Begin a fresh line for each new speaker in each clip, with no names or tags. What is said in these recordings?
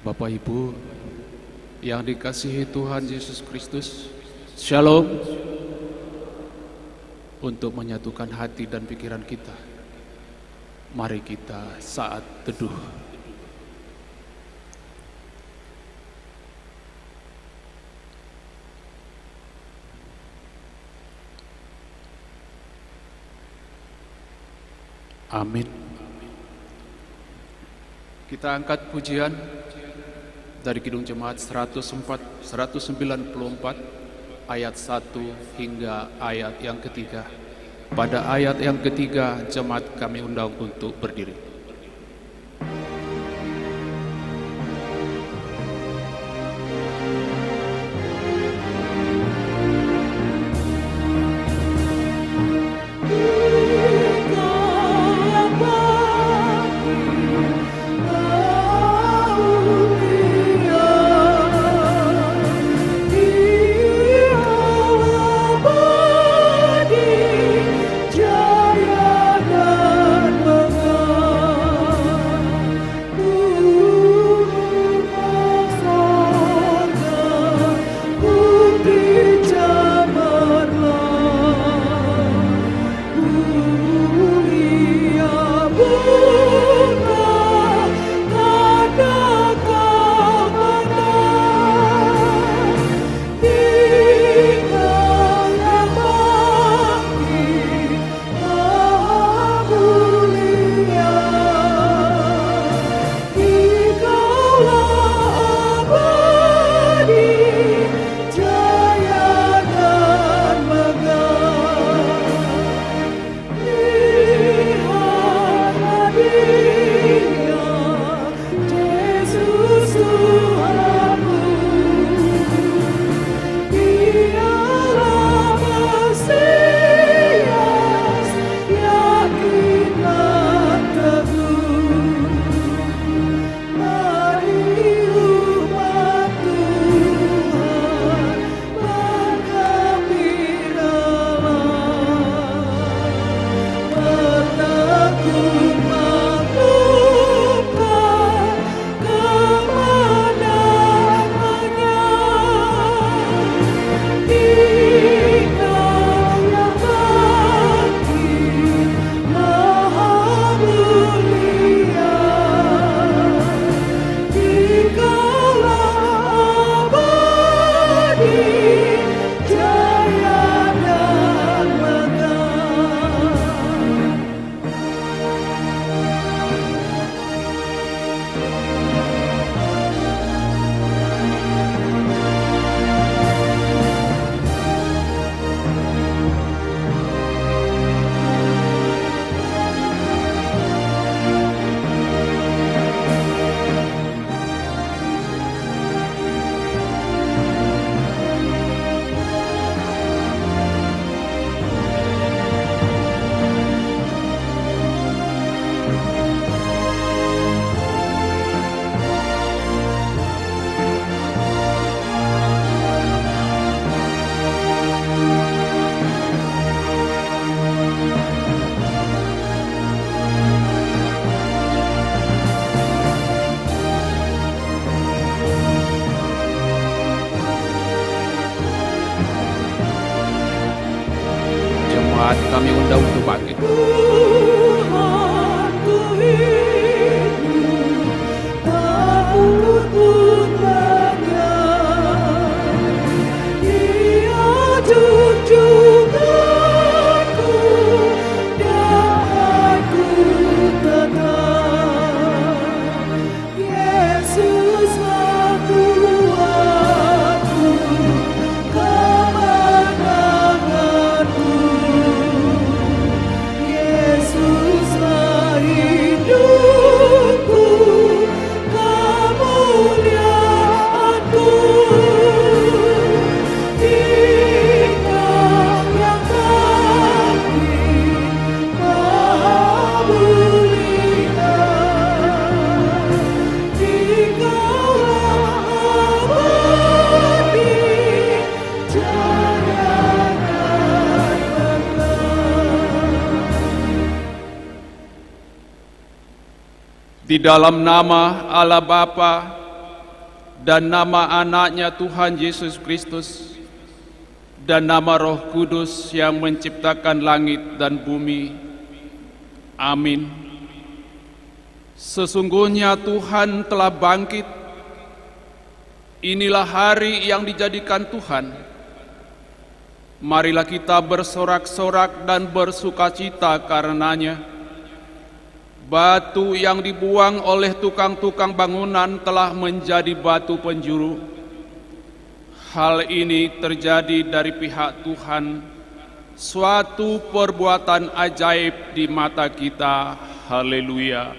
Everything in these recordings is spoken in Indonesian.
Bapak Ibu yang dikasihi Tuhan Yesus Kristus, Shalom. Untuk menyatukan hati dan pikiran kita, mari kita saat teduh. Amin. Kita angkat pujian dari Kidung Jemaat 194 ayat 1 hingga ayat yang ketiga. Pada ayat yang ketiga, jemaat kami undang untuk berdiri. Kami undang untuk bangkit. Di dalam nama Allah Bapa dan nama anaknya Tuhan Yesus Kristus, dan nama Roh Kudus yang menciptakan langit dan bumi. Amin. Sesungguhnya Tuhan telah bangkit. Inilah hari yang dijadikan Tuhan. Marilah kita bersorak-sorak dan bersukacita karenanya. Batu yang dibuang oleh tukang-tukang bangunan telah menjadi batu penjuru. Hal ini terjadi dari pihak Tuhan, suatu perbuatan ajaib di mata kita. Haleluya.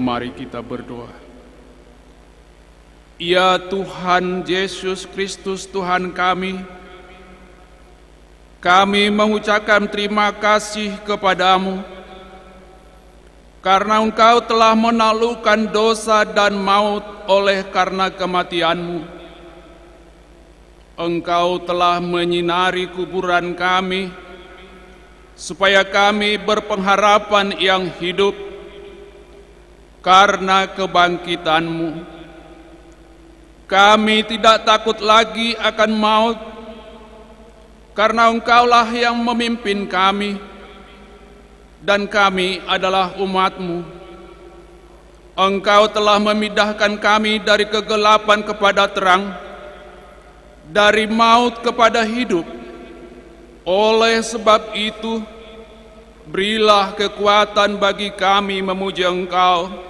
Mari kita berdoa. Ya Tuhan Yesus Kristus Tuhan kami mengucapkan terima kasih kepadamu karena Engkau telah menaklukkan dosa dan maut oleh karena kematian-Mu. Engkau telah menyinari kuburan kami supaya kami berpengharapan yang hidup karena kebangkitan-Mu. Kami tidak takut lagi akan maut, karena Engkaulah yang memimpin kami, dan kami adalah umat-Mu. Engkau telah memindahkan kami dari kegelapan kepada terang, dari maut kepada hidup. Oleh sebab itu, berilah kekuatan bagi kami memuji Engkau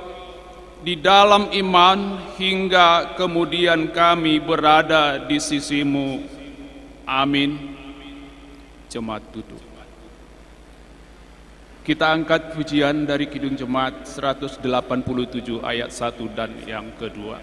di dalam iman hingga kemudian kami berada di sisi-Mu. Amin. Jemaat duduk. Kita angkat pujian dari Kidung Jemaat 187 ayat 1 dan yang kedua.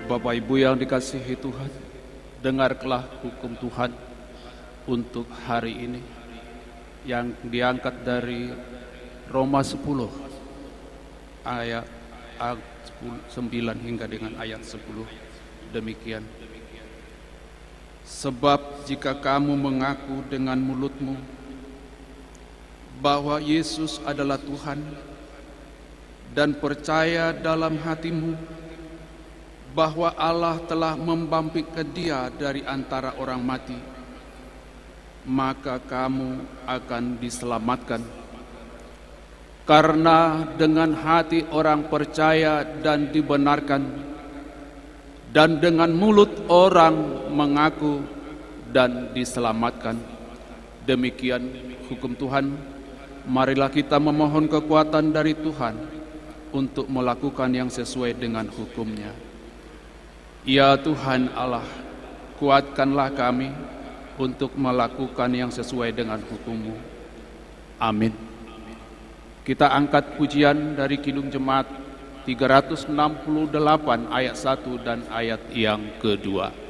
Bapak Ibu yang dikasihi Tuhan, dengarlah hukum Tuhan untuk hari ini yang diangkat dari Roma 10 ayat 9 hingga dengan ayat 10. Demikian. Sebab jika kamu mengaku dengan mulutmu bahwa Yesus adalah Tuhan dan percaya dalam hatimu bahwa Allah telah membangkitkan Dia dari antara orang mati, maka kamu akan diselamatkan. Karena dengan hati orang percaya dan dibenarkan, dan dengan mulut orang mengaku dan diselamatkan. Demikian hukum Tuhan. Marilah kita memohon kekuatan dari Tuhan untuk melakukan yang sesuai dengan hukum-Nya. Ya Tuhan Allah, kuatkanlah kami untuk melakukan yang sesuai dengan hukum-Mu. Amin. Kita angkat pujian dari Kidung Jemaat 368 ayat 1 dan ayat yang kedua.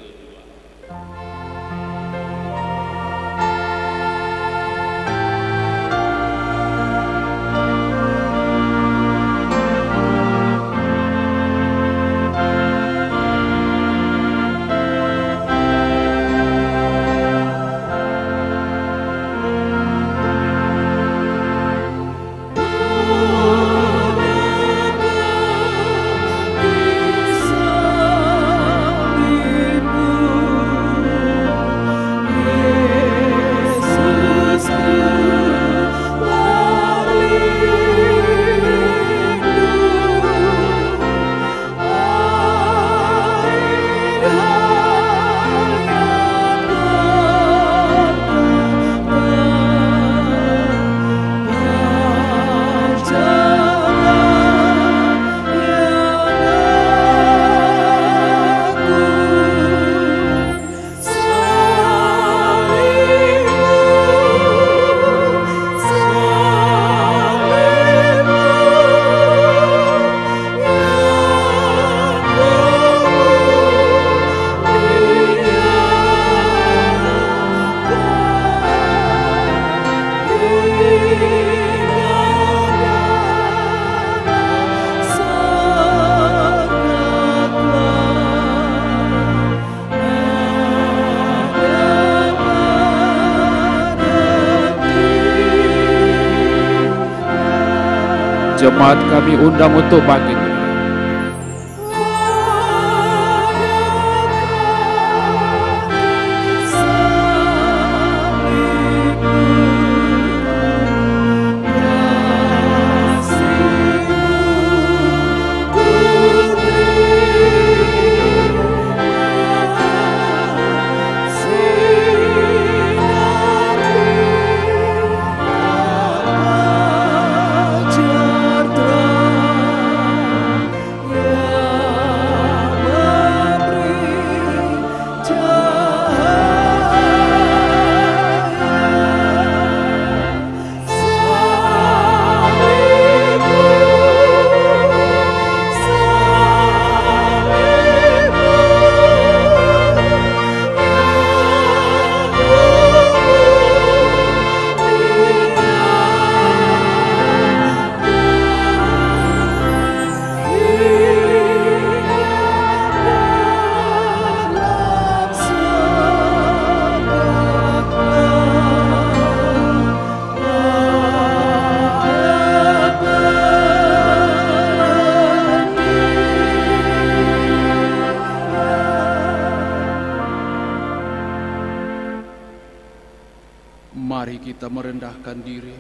Jemaat kami undang untuk bangkit. Mari kita merendahkan diri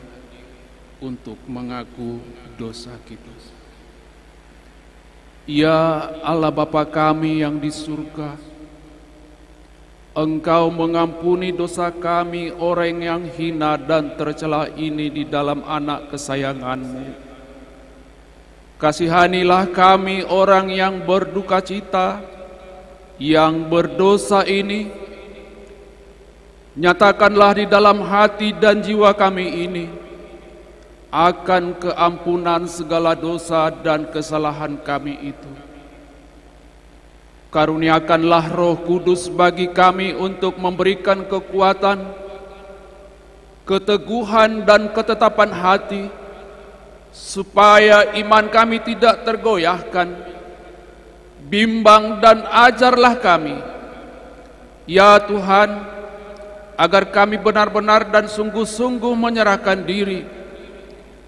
untuk mengaku dosa kita. Ya Allah Bapa kami yang di surga, Engkau mengampuni dosa kami orang yang hina dan tercela ini di dalam anak kesayangan-Mu. Kasihanilah kami orang yang berduka cita, yang berdosa ini. Nyatakanlah di dalam hati dan jiwa kami ini akan keampunan segala dosa dan kesalahan kami itu. Karuniakanlah Roh Kudus bagi kami untuk memberikan kekuatan, keteguhan dan ketetapan hati, supaya iman kami tidak tergoyahkan. Bimbang dan ajarlah kami, ya Tuhan, agar kami benar-benar dan sungguh-sungguh menyerahkan diri,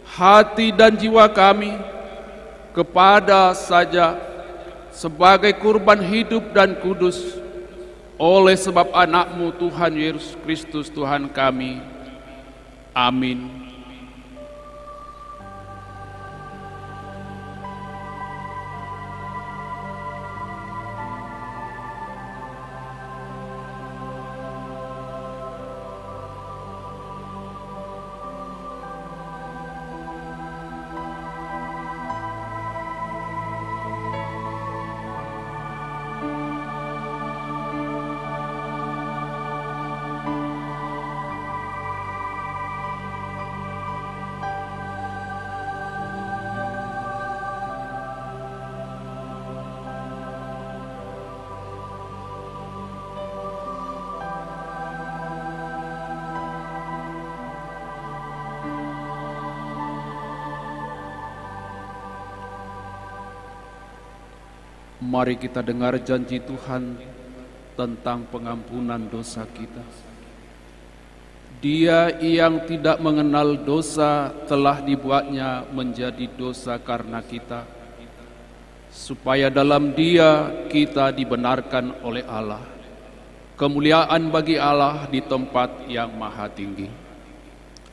hati dan jiwa kami kepada saja sebagai kurban hidup dan kudus oleh sebab anak-Mu Tuhan Yesus Kristus Tuhan kami. Amin. Mari kita dengar janji Tuhan tentang pengampunan dosa kita. Dia yang tidak mengenal dosa telah dibuatnya menjadi dosa karena kita, supaya dalam Dia kita dibenarkan oleh Allah. Kemuliaan bagi Allah di tempat yang maha tinggi.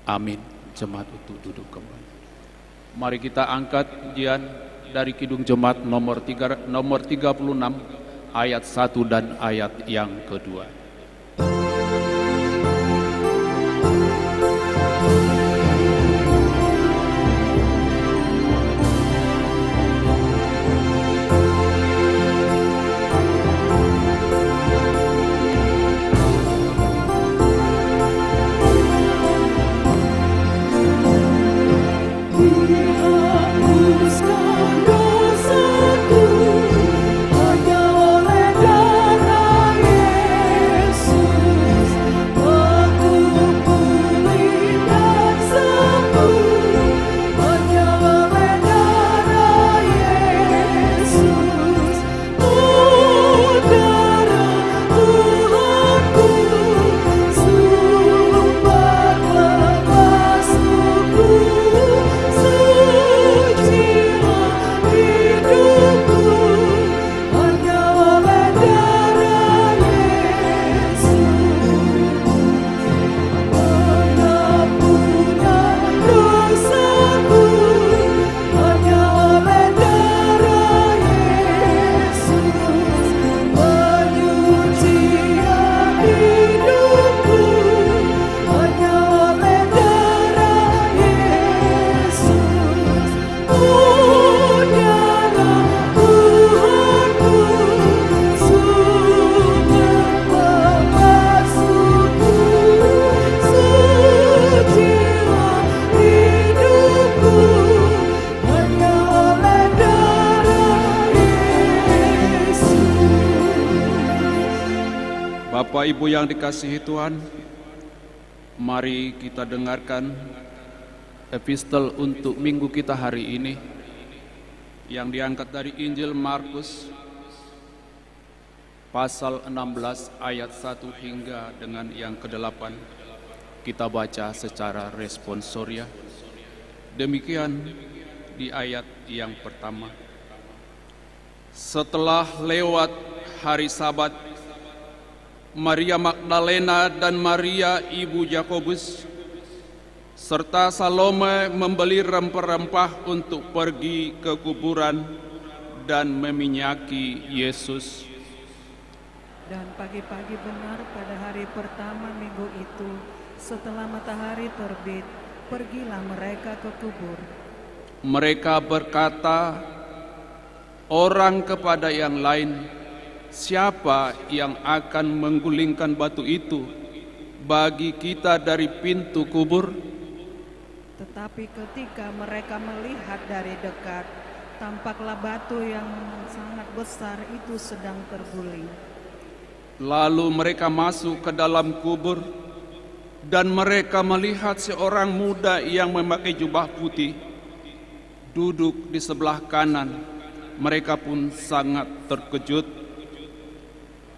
Amin. Jemaat untuk duduk kembali. Mari kita angkat pujian dari Kidung Jemaat nomor 36 ayat 1 dan ayat yang kedua. Bapak Ibu yang dikasihi Tuhan, mari kita dengarkan epistel untuk minggu kita hari ini yang diangkat dari Injil Markus pasal 16 ayat 1 hingga dengan yang ke-8. Kita baca secara responsoria. Demikian di ayat yang pertama. Setelah lewat hari Sabat, Maria Magdalena dan Maria ibu Yakobus serta Salome membeli rempah-rempah untuk pergi ke kuburan dan meminyaki Yesus.
Dan pagi-pagi benar pada hari pertama minggu itu, setelah matahari terbit, pergilah mereka ke kubur.
Mereka berkata orang kepada yang lain, "Siapa yang akan menggulingkan batu itu bagi kita dari pintu kubur?"
Tetapi ketika mereka melihat dari dekat, tampaklah batu yang sangat besar itu sedang terguling.
Lalu mereka masuk ke dalam kubur, dan mereka melihat seorang muda yang memakai jubah putih duduk di sebelah kanan. Mereka pun sangat terkejut.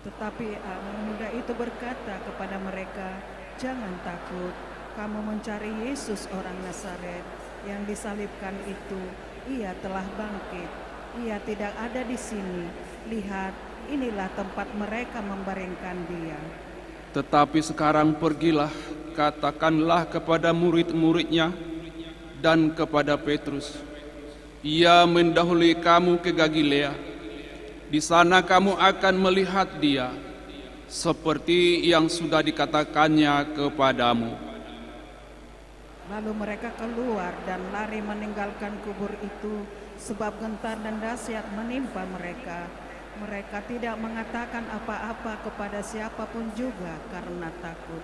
Tetapi muda itu berkata kepada mereka, "Jangan takut, kamu mencari Yesus orang Nazaret yang disalibkan itu. Ia telah bangkit. Ia tidak ada di sini. Lihat, inilah tempat mereka membaringkan dia."
Tetapi sekarang pergilah, katakanlah kepada murid-muridnya dan kepada Petrus, "Ia mendahului kamu ke Galilea. Di sana kamu akan melihat dia, seperti yang sudah dikatakannya kepadamu."
Lalu mereka keluar dan lari meninggalkan kubur itu, sebab gentar dan dahsyat menimpa mereka. Mereka tidak mengatakan apa-apa kepada siapapun juga karena takut.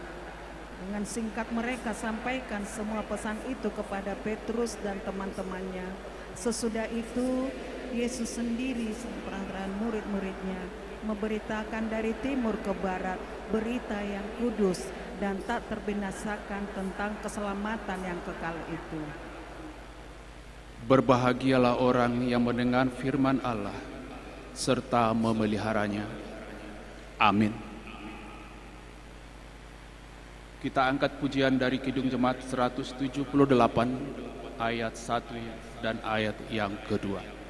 Dengan singkat mereka sampaikan semua pesan itu kepada Petrus dan teman-temannya. Sesudah itu Yesus sendiri seperangkat murid-muridnya memberitakan dari timur ke barat berita yang kudus dan tak terbinasakan tentang keselamatan yang kekal itu.
Berbahagialah orang yang mendengar firman Allah serta memeliharanya. Amin. Kita angkat pujian dari Kidung Jemaat 178 ayat 1 dan ayat yang kedua.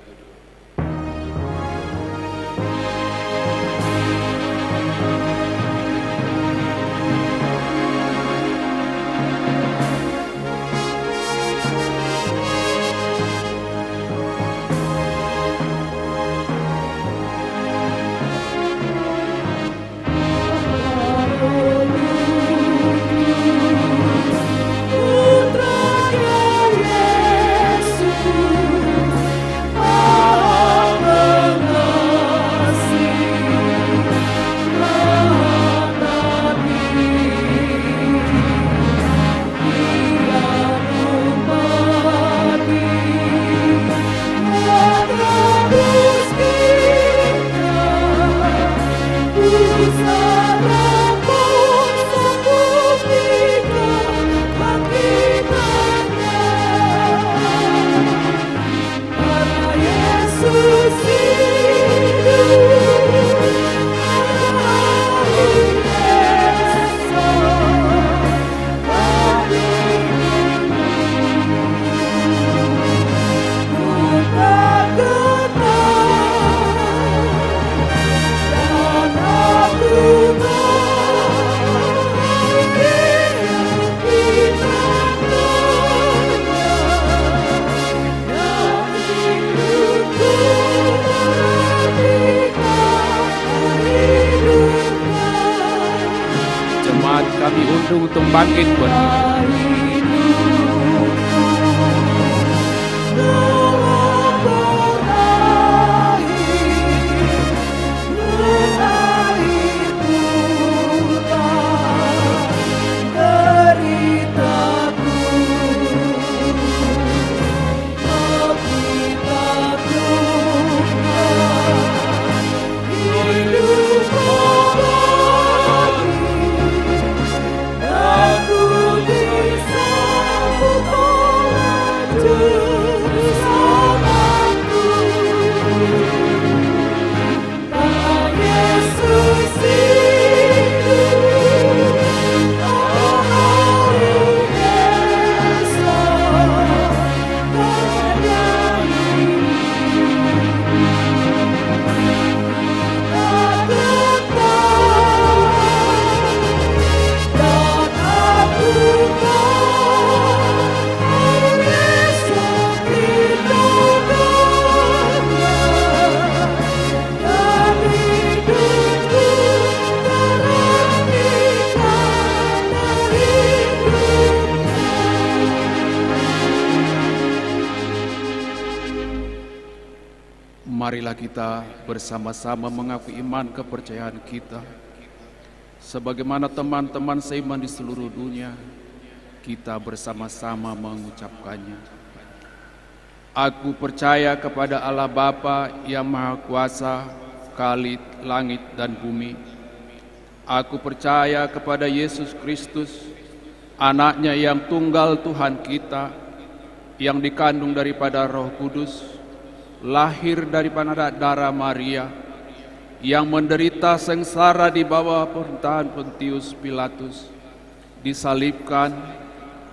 Kami untuk bangkit berdiri. Marilah kita bersama-sama mengaku iman kepercayaan kita. Sebagaimana teman-teman seiman di seluruh dunia, kita bersama-sama mengucapkannya. Aku percaya kepada Allah Bapa yang Maha Kuasa, Khalid langit dan bumi. Aku percaya kepada Yesus Kristus, Anaknya yang tunggal Tuhan kita, yang dikandung daripada Roh Kudus, lahir daripada darah Maria, yang menderita sengsara di bawah pemerintahan Pontius Pilatus, disalibkan,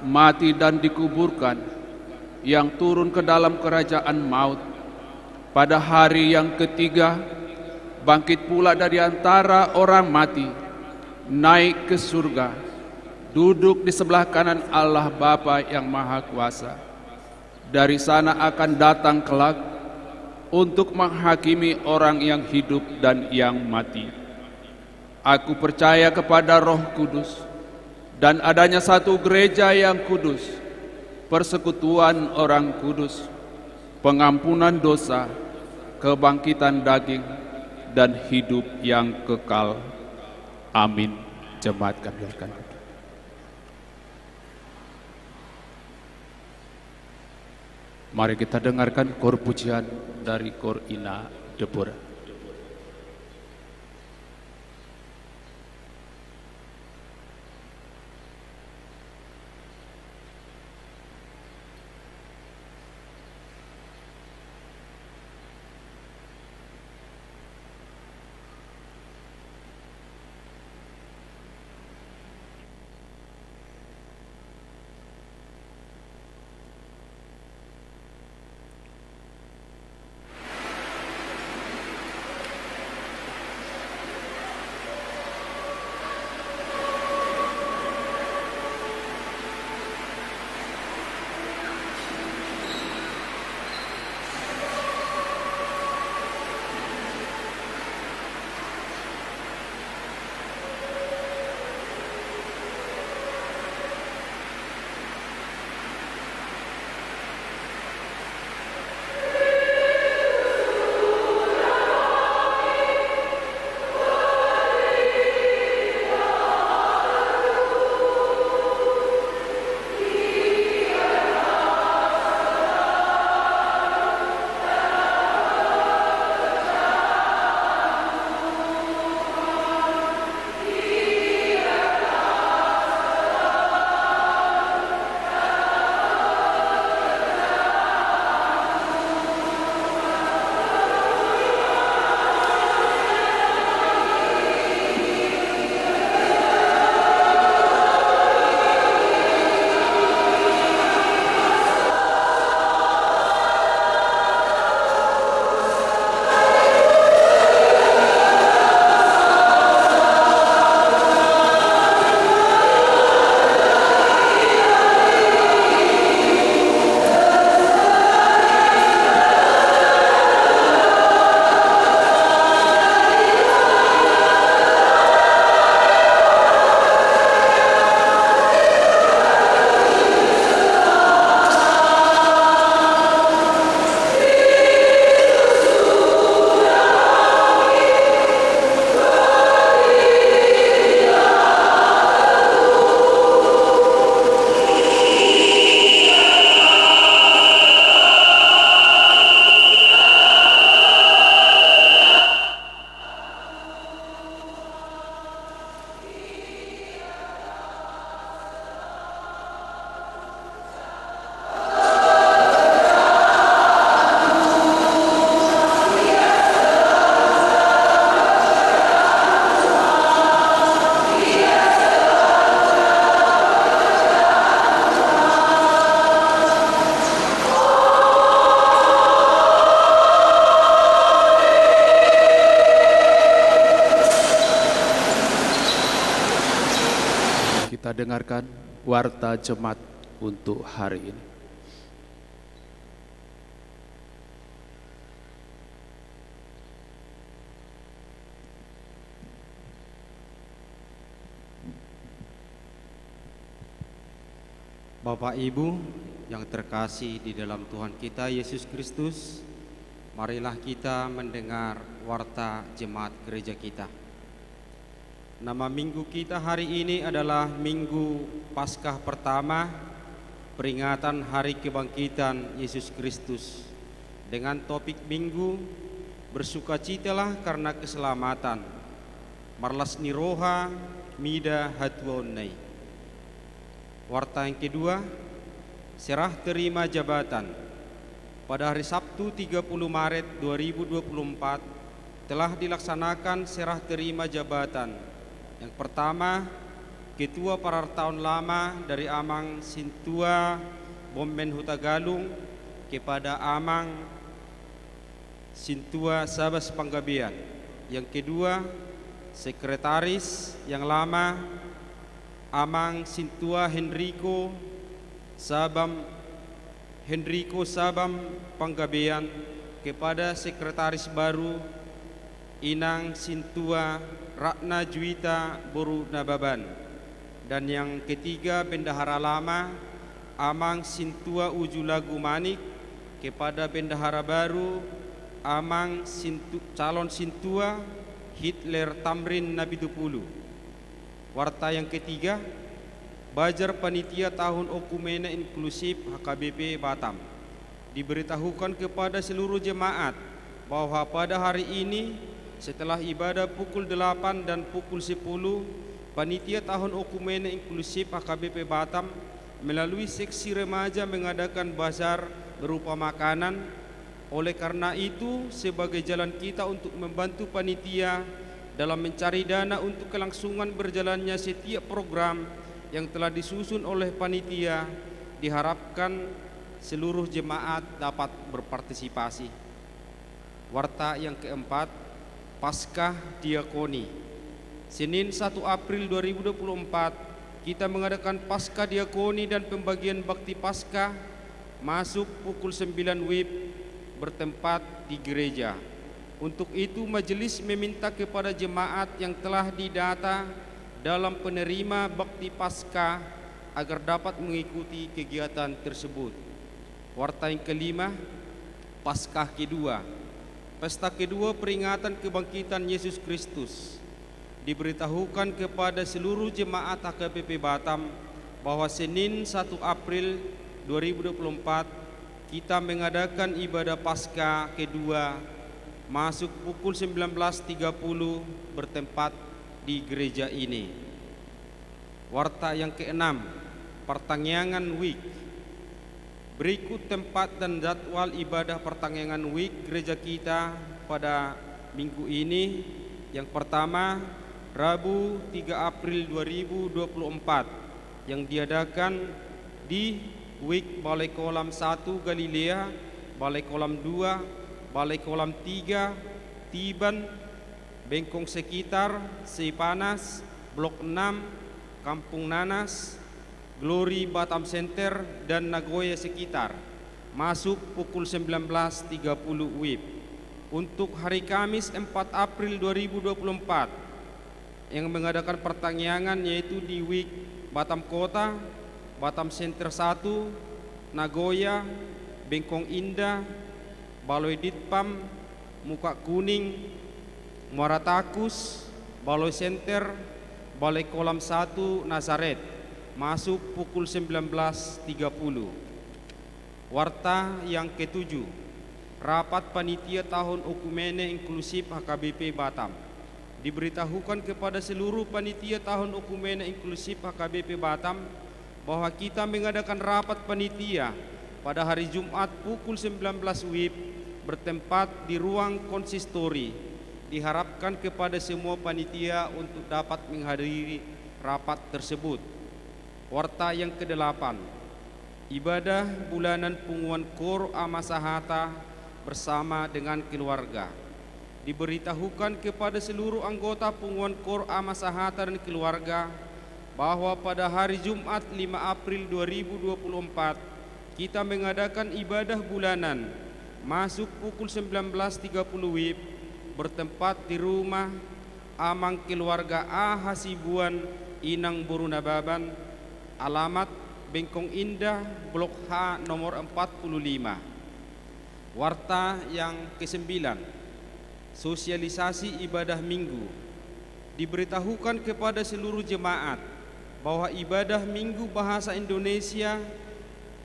mati dan dikuburkan, yang turun ke dalam kerajaan maut, pada hari yang ketiga bangkit pula dari antara orang mati, naik ke surga, duduk di sebelah kanan Allah Bapa yang Maha Kuasa. Dari sana akan datang kelak untuk menghakimi orang yang hidup dan yang mati. Aku percaya kepada Roh Kudus dan adanya satu gereja yang kudus, persekutuan orang kudus, pengampunan dosa, kebangkitan daging, dan hidup yang kekal. Amin. Jemaat kami akan duduk. Mari kita dengarkan kor pujian dari Kor Ina Deborah. mendengarkan warta jemaat untuk hari ini.
Bapak Ibu yang terkasih di dalam Tuhan kita Yesus Kristus, marilah kita mendengar warta jemaat gereja kita. Nama minggu kita hari ini adalah Minggu Paskah pertama, peringatan Hari Kebangkitan Yesus Kristus. Dengan topik minggu, bersukacitalah karena keselamatan. Marlas niroha mida hatwonai. Warta yang kedua, serah terima jabatan. Pada hari Sabtu 30 Maret 2024 telah dilaksanakan serah terima jabatan. Yang pertama, Ketua Parartaun Lama dari Amang Sintua Bomben Hutagalung kepada Amang Sintua Sabas Panggabean. Yang kedua, Sekretaris yang lama Amang Sintua Henrico Sabam Panggabean kepada Sekretaris baru Inang Sintua Ratna Juwita Boru Nababan. Dan yang ketiga, Bendahara lama Amang Sintua Ujulagu Manik kepada Bendahara baru Amang calon Sintua Hitler Tamrin Nabidupulu. Warta yang ketiga, Bajar Panitia Tahun Okumene Inklusif HKBP Batam. Diberitahukan kepada seluruh jemaat bahwa pada hari ini setelah ibadah pukul 8 dan pukul 10, Panitia Tahun Okumene Inklusif HKBP Batam melalui seksi remaja mengadakan bazar berupa makanan. Oleh karena itu, sebagai jalan kita untuk membantu panitia dalam mencari dana untuk kelangsungan berjalannya setiap program yang telah disusun oleh panitia, diharapkan seluruh jemaat dapat berpartisipasi. Warta yang keempat, Paskah Diakoni. Senin 1 April 2024 kita mengadakan Paskah Diakoni dan pembagian bakti Paskah masuk pukul 9 WIB bertempat di gereja. Untuk itu majelis meminta kepada jemaat yang telah didata dalam penerima bakti Paskah agar dapat mengikuti kegiatan tersebut. Warta yang kelima, Paskah kedua. Pesta kedua peringatan kebangkitan Yesus Kristus. Diberitahukan kepada seluruh jemaat HKBP Batam bahwa Senin 1 April 2024 kita mengadakan ibadah Paskah kedua masuk pukul 19.30 bertempat di gereja ini. Warta yang keenam, Pertangyangan Week. Berikut tempat dan jadwal ibadah Pertangyangan Week gereja kita pada minggu ini. Yang pertama, Rabu 3 April 2024 yang diadakan di Week Balai Kolam 1 Galilea, Balai Kolam 2, Balai Kolam 3, Tiban, Bengkong sekitar, Seipanas, Blok 6, Kampung Nanas, Glory Batam Center, dan Nagoya sekitar. Masuk pukul 19.30 WIB. Untuk hari Kamis 4 April 2024 yang mengadakan pertangyangan yaitu di Week Batam Kota, Batam Center 1, Nagoya, Bengkong Indah, Baloi Ditpam, Muka Kuning, Muara Takus, Baloi Center, Balai Kolam 1 Nazaret. Masuk pukul 19.30. Warta yang ketujuh, Rapat Panitia Tahun Okumene Inklusif HKBP Batam. Diberitahukan kepada seluruh panitia Tahun Okumene Inklusif HKBP Batam bahwa kita mengadakan rapat panitia pada hari Jumat pukul 19 WIB bertempat di ruang konsistori. Diharapkan kepada semua panitia untuk dapat menghadiri rapat tersebut. Warta yang ke-8, ibadah bulanan punguan Kor Amasahata bersama dengan keluarga. Diberitahukan kepada seluruh anggota punguan Kor Amasahata dan keluarga bahwa pada hari Jumat 5 April 2024 kita mengadakan ibadah bulanan masuk pukul 19.30 WIB bertempat di rumah Amang keluarga A Hasibuan Inang Borunababan, alamat Bengkong Indah, Blok H nomor 45. Warta yang ke-9, sosialisasi ibadah minggu. Diberitahukan kepada seluruh jemaat bahwa ibadah minggu bahasa Indonesia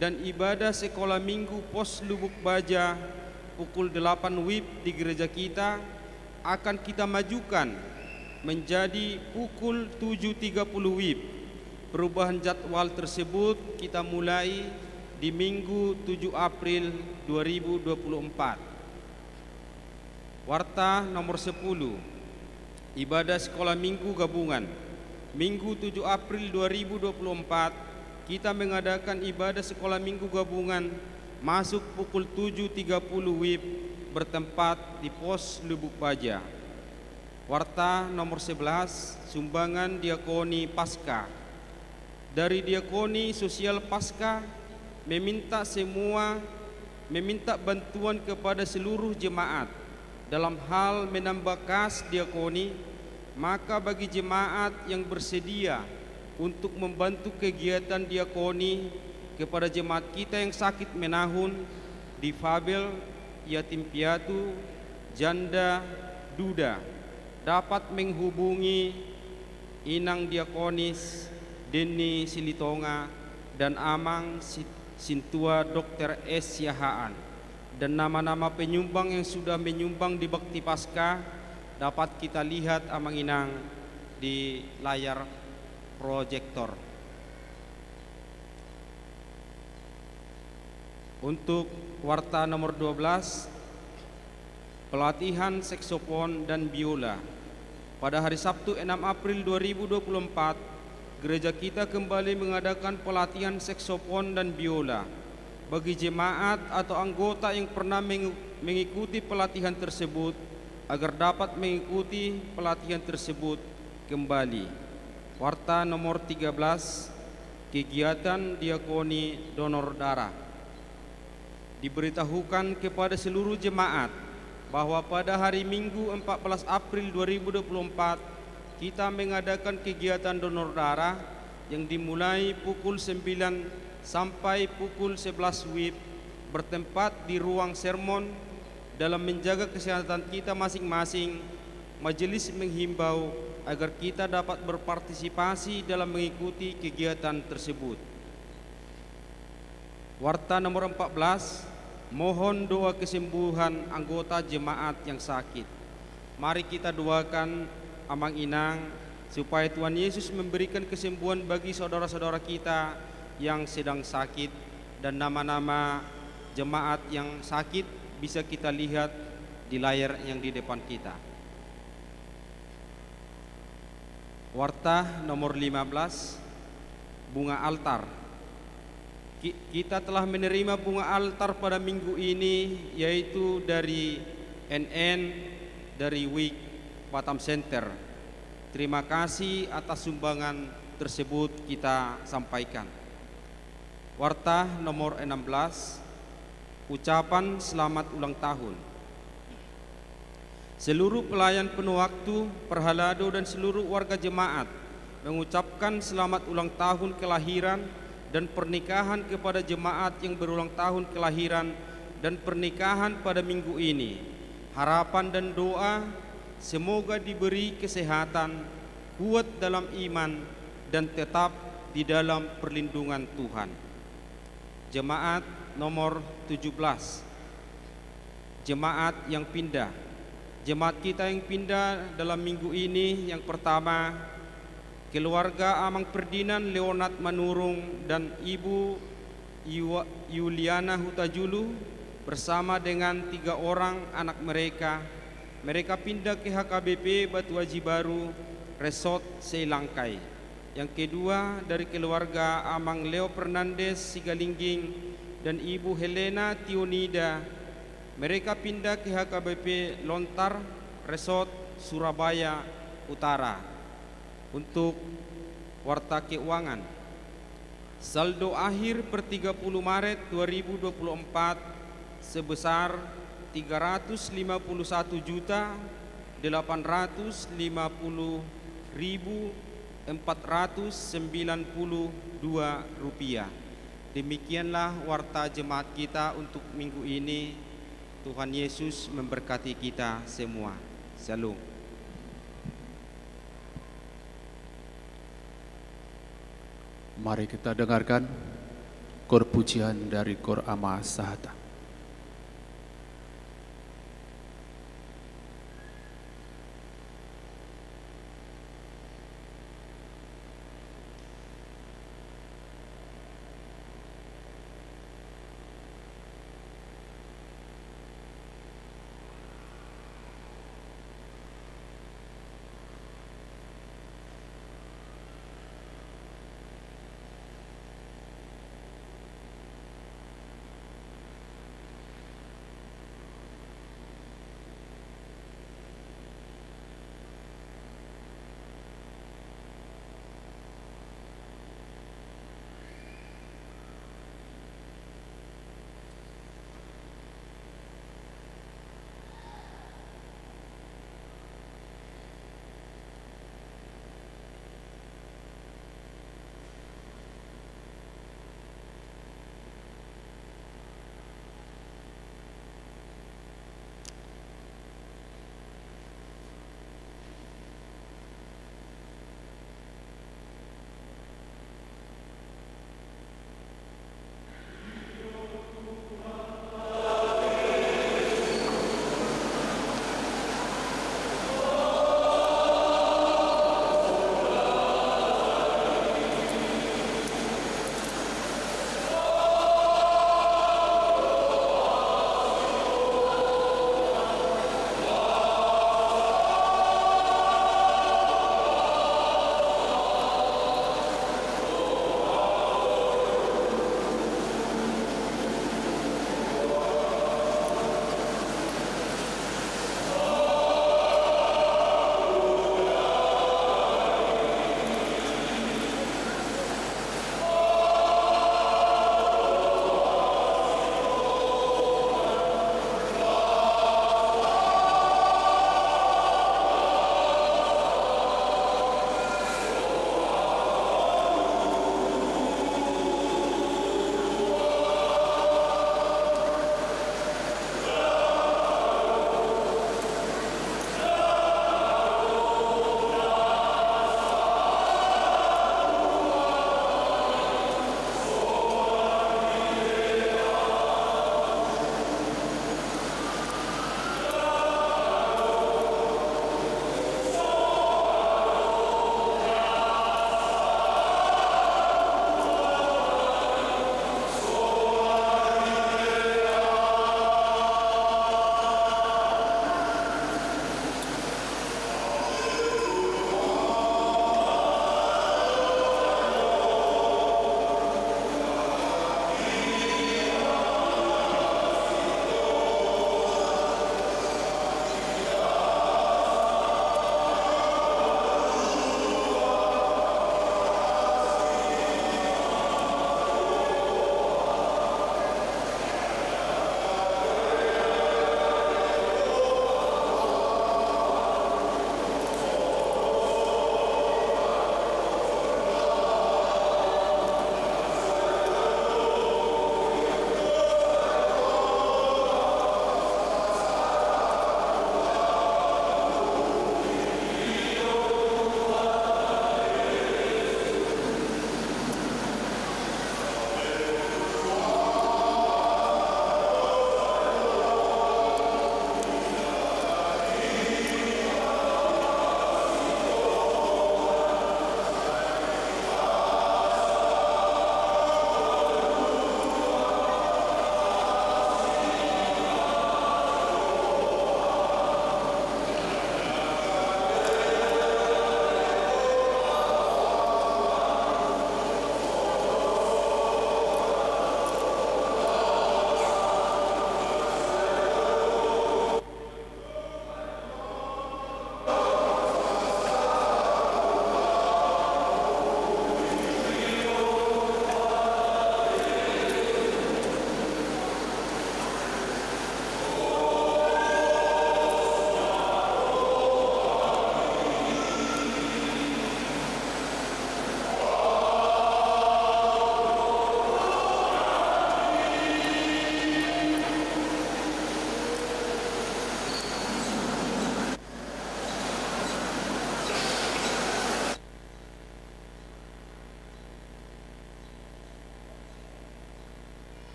dan ibadah sekolah minggu pos Lubuk Baja pukul 8 WIB di gereja kita akan kita majukan menjadi pukul 7.30 WIB. Perubahan jadwal tersebut kita mulai di Minggu 7 April 2024. Warta nomor 10, ibadah sekolah minggu gabungan. Minggu 7 April 2024 kita mengadakan ibadah sekolah minggu gabungan masuk pukul 7.30 WIB bertempat di pos Lubuk Baja. Warta nomor 11, sumbangan diakoni Pasca. Dari diakoni sosial Pasca meminta bantuan kepada seluruh jemaat dalam hal menambah kas diakoni. Maka bagi jemaat yang bersedia untuk membantu kegiatan diakoni kepada jemaat kita yang sakit menahun, difabel, yatim piatu, janda, duda, dapat menghubungi Inang Diakonis Deni Silitonga dan Amang Sintua Dr. S. Yahaan. Dan nama-nama penyumbang yang sudah menyumbang di Bakti Pasca dapat kita lihat Amang Inang di layar proyektor. Untuk warta nomor 12, pelatihan saksofon dan biola. Pada hari Sabtu 6 April 2024 gereja kita kembali mengadakan pelatihan saksofon dan biola bagi jemaat atau anggota yang pernah mengikuti pelatihan tersebut agar dapat mengikuti pelatihan tersebut kembali. Warta nomor 13, kegiatan diakoni donor darah. Diberitahukan kepada seluruh jemaat bahwa pada hari Minggu 14 April 2024 kita mengadakan kegiatan donor darah yang dimulai pukul 9 sampai pukul 11 WIB bertempat di ruang sermon. Dalam menjaga kesehatan kita masing-masing, majelis menghimbau agar kita dapat berpartisipasi dalam mengikuti kegiatan tersebut. Warta nomor 14, mohon doa kesembuhan anggota jemaat yang sakit. Mari kita doakan Amang Inang supaya Tuhan Yesus memberikan kesembuhan bagi saudara-saudara kita yang sedang sakit, dan nama-nama jemaat yang sakit bisa kita lihat di layar yang di depan kita. Warta nomor 15, bunga altar. Kita telah menerima bunga altar pada minggu ini, yaitu dari NN, dari WIK Batam Center. Terima kasih atas sumbangan tersebut kita sampaikan. Warta nomor 16, ucapan selamat ulang tahun. Seluruh pelayan penuh waktu, perhalado dan seluruh warga jemaat mengucapkan selamat ulang tahun kelahiran dan pernikahan kepada jemaat yang berulang tahun kelahiran dan pernikahan pada minggu ini. Harapan dan doa semoga diberi kesehatan, kuat dalam iman, dan tetap di dalam perlindungan Tuhan. Jemaat nomor 17, jemaat yang pindah. Jemaat kita yang pindah dalam minggu ini, yang pertama, keluarga Amang Ferdinand Leonard Manurung dan Ibu Yuliana Hutajulu bersama dengan 3 orang anak mereka. Mereka pindah ke HKBP Batu Haji Baru, Resort Seilangkai. Yang kedua, dari keluarga Amang Leo Fernandes Sigalingging dan Ibu Helena Tionida. Mereka pindah ke HKBP Lontar, Resort Surabaya Utara. Untuk Warta Keuangan. Saldo akhir per 30 Maret 2024 sebesar 350.850.492 rupiah. Demikianlah warta jemaat kita untuk minggu ini. Tuhan Yesus memberkati kita semua. Shalom.
Mari kita dengarkan kor pujian dari Kor Ama Sahata.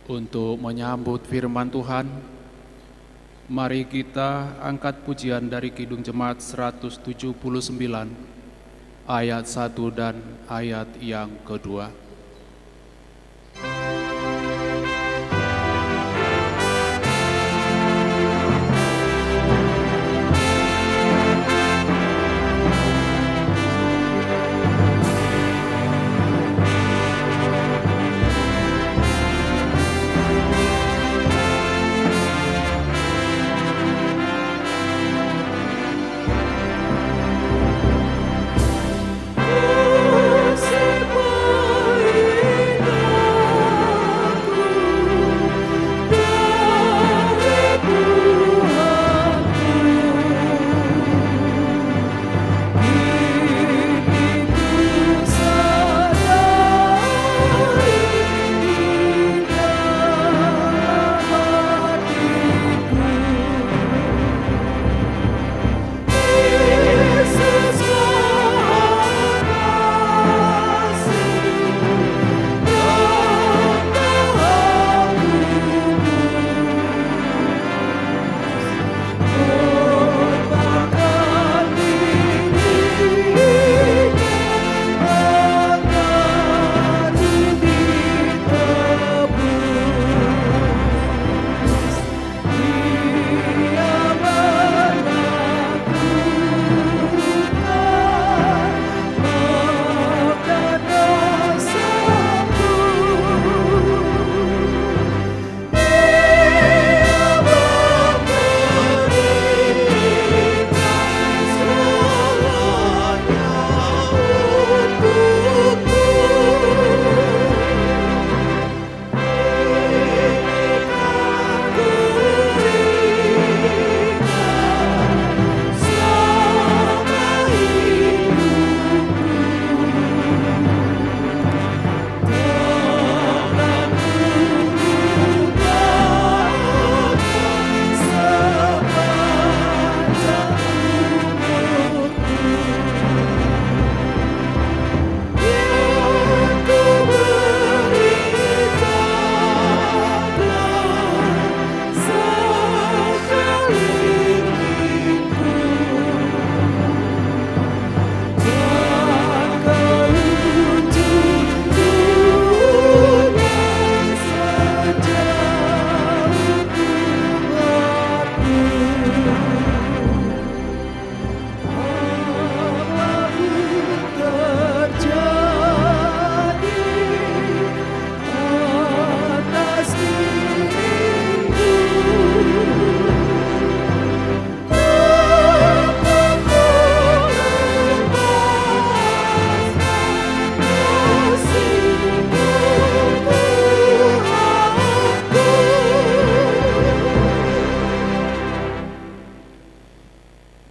Untuk menyambut firman Tuhan, mari kita angkat pujian dari Kidung Jemaat 179, ayat 1 dan ayat yang kedua.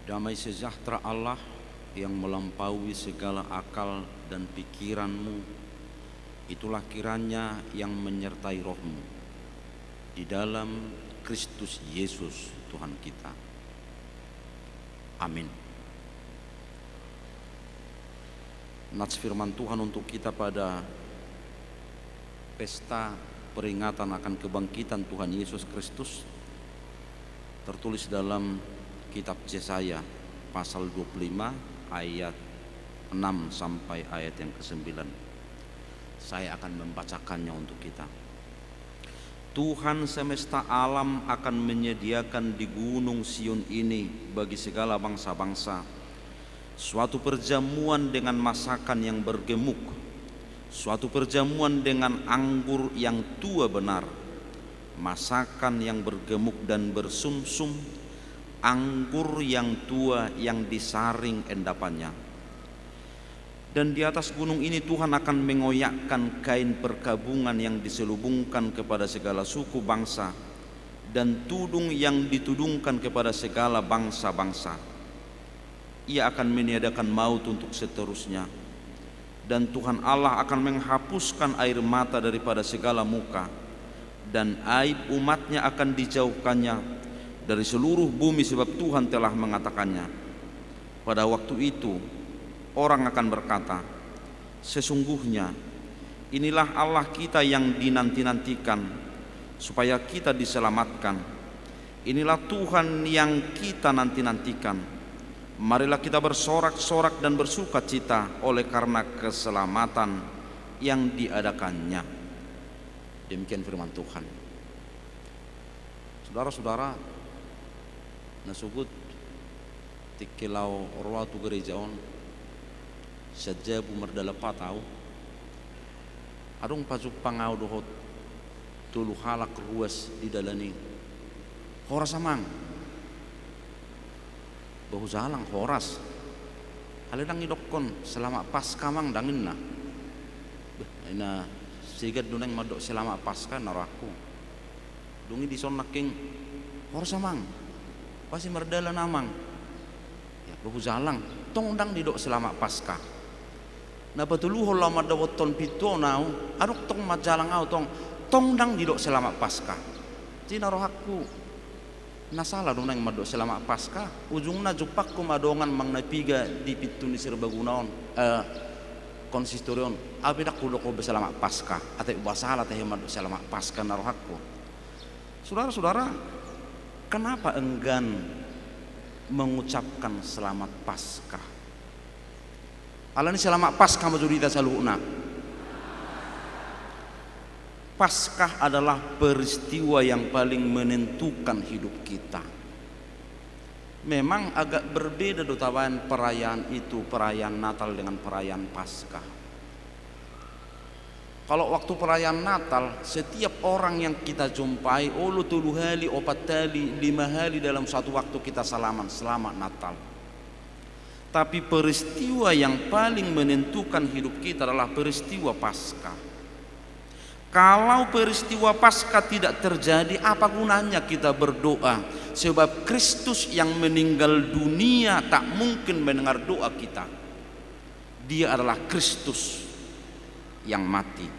Damai sejahtera Allah yang melampaui segala akal dan pikiranmu, itulah kiranya yang menyertai rohmu di dalam Kristus Yesus Tuhan kita. Amin. Nats firman Tuhan untuk kita pada pesta peringatan akan kebangkitan Tuhan Yesus Kristus tertulis dalam kitab Yesaya pasal 25 ayat 6 sampai ayat yang ke-9. Saya akan membacakannya untuk kita. Tuhan semesta alam akan menyediakan di gunung Sion ini bagi segala bangsa-bangsa suatu perjamuan dengan masakan yang bergemuk, suatu perjamuan dengan anggur yang tua benar, masakan yang bergemuk dan bersumsum, anggur yang tua yang disaring endapannya. Dan di atas gunung ini Tuhan akan mengoyakkan kain perkabungan yang diselubungkan kepada segala suku bangsa, dan tudung yang ditudungkan kepada segala bangsa-bangsa. Ia akan meniadakan maut untuk seterusnya, dan Tuhan Allah akan menghapuskan air mata daripada segala muka, dan aib umatnya akan dijauhkannya dari seluruh bumi, sebab Tuhan telah mengatakannya. Pada waktu itu orang akan berkata, sesungguhnya inilah Allah kita yang dinanti-nantikan, supaya kita diselamatkan. Inilah Tuhan yang kita nanti-nantikan. Marilah kita bersorak-sorak dan bersuka cita oleh karena keselamatan yang diadakannya. Demikian firman Tuhan. Saudara-saudara, nasugut tikilau ruatu gerejaon sajabu merdala patau adung pasuk pangau dohot tulu halak ruas di dalani horas amang bahu zalang horas haledang idokon selama pasca mang dangin na ina sigad duneng madok selama pasca naraku dungi di son naking horas amang pasti merdala namang ya bahu zalang tong undang didok selama pasca na patuluho lama dawot ton pito nau aduk tong majalang au tong dang didok selama pasca cina rohakku nasalah dong nang madok selama pasca ujungna jupak ku madongan mang napiga di pitu ni serbagunaon konsistorion abedak ku doko selama pasca atau basalah teh madok selama pasca na rohakku. Saudara-saudara, kenapa enggan mengucapkan selamat pasca? Alani selamat pasca majorita saluna. Paskah adalah peristiwa yang paling menentukan hidup kita. Memang agak berbeda dotawan perayaan itu, perayaan Natal dengan perayaan Paskah. Kalau waktu perayaan Natal, setiap orang yang kita jumpai, ulu 3 hari, 4 hari, 5 hari dalam satu waktu kita salaman, selamat Natal. Tapi peristiwa yang paling menentukan hidup kita adalah peristiwa Paskah. Kalau peristiwa Paskah tidak terjadi, apa gunanya kita berdoa? Sebab Kristus yang meninggal dunia tak mungkin mendengar doa kita. Dia adalah Kristus yang mati.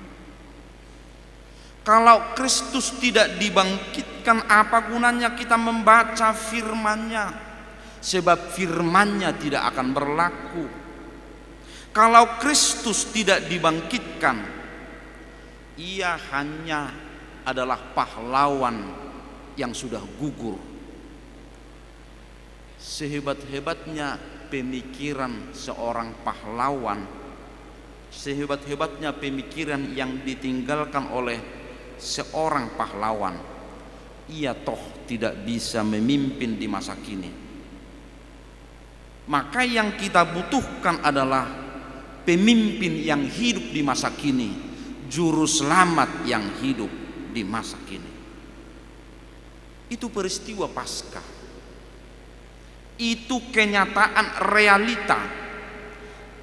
Kalau Kristus tidak dibangkitkan, apa gunanya kita membaca firman-Nya? Sebab firman-Nya tidak akan berlaku. Kalau Kristus tidak dibangkitkan, ia hanya adalah pahlawan yang sudah gugur. Sehebat-hebatnya pemikiran seorang pahlawan, sehebat-hebatnya pemikiran yang ditinggalkan oleh seorang pahlawan, ia toh tidak bisa memimpin di masa kini. Maka yang kita butuhkan adalah pemimpin yang hidup di masa kini, juru selamat yang hidup di masa kini. Itu peristiwa Paskah. Itu kenyataan realita.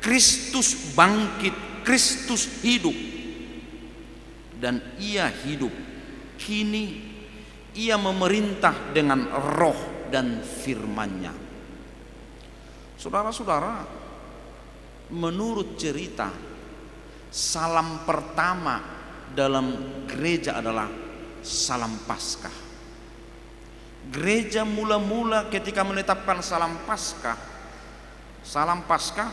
Kristus bangkit, Kristus hidup. Dan ia hidup. Kini ia memerintah dengan roh dan firman-Nya. Saudara-saudara, menurut cerita, salam pertama dalam gereja adalah salam Paskah. Gereja mula-mula ketika menetapkan salam Paskah,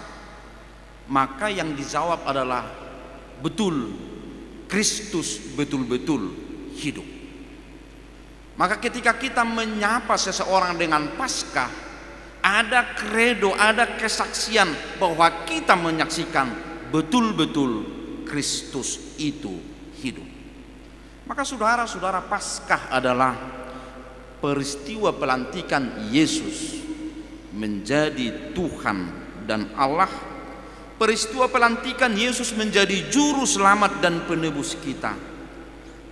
maka yang dijawab adalah betul, Kristus betul-betul hidup. Maka ketika kita menyapa seseorang dengan Paskah, ada kredo, ada kesaksian bahwa kita menyaksikan betul-betul Kristus itu hidup. Maka saudara-saudara, Paskah adalah peristiwa pelantikan Yesus menjadi Tuhan dan Allah. Peristiwa pelantikan Yesus menjadi juru selamat dan penebus kita.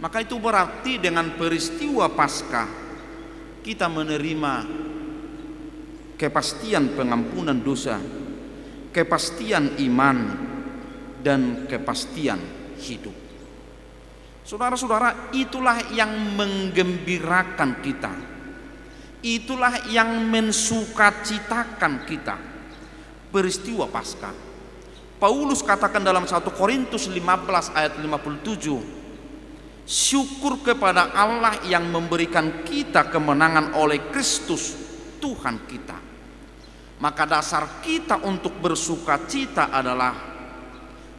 Maka itu berarti dengan peristiwa Paskah kita menerima kepastian pengampunan dosa, kepastian iman, dan kepastian hidup. Saudara-saudara, itulah yang menggembirakan kita. Itulah yang mensukacitakan kita. Peristiwa Paskah. Paulus katakan dalam 1 Korintus 15 ayat 57, syukur kepada Allah yang memberikan kita kemenangan oleh Kristus Tuhan kita. Maka dasar kita untuk bersukacita adalah,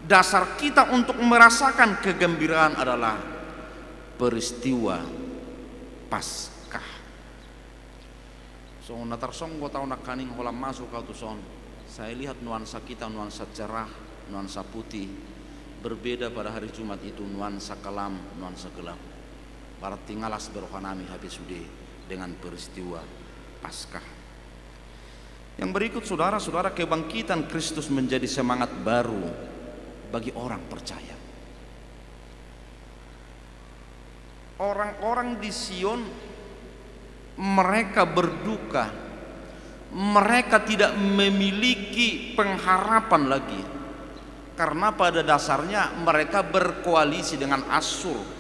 dasar kita untuk merasakan kegembiraan adalah peristiwa Paskah. So natar song ko tau nakaning holam masuk kau tu son. Saya lihat nuansa kita, nuansa cerah, nuansa putih. Berbeda pada hari Jumat itu nuansa kelam, nuansa gelap. Berarti ngalas berohanami habis sudah dengan peristiwa Paskah. Yang berikut saudara-saudara, kebangkitan Kristus menjadi semangat baru bagi orang percaya. Orang-orang di Sion mereka berduka, mereka tidak memiliki pengharapan lagi, karena pada dasarnya mereka berkoalisi dengan Asyur.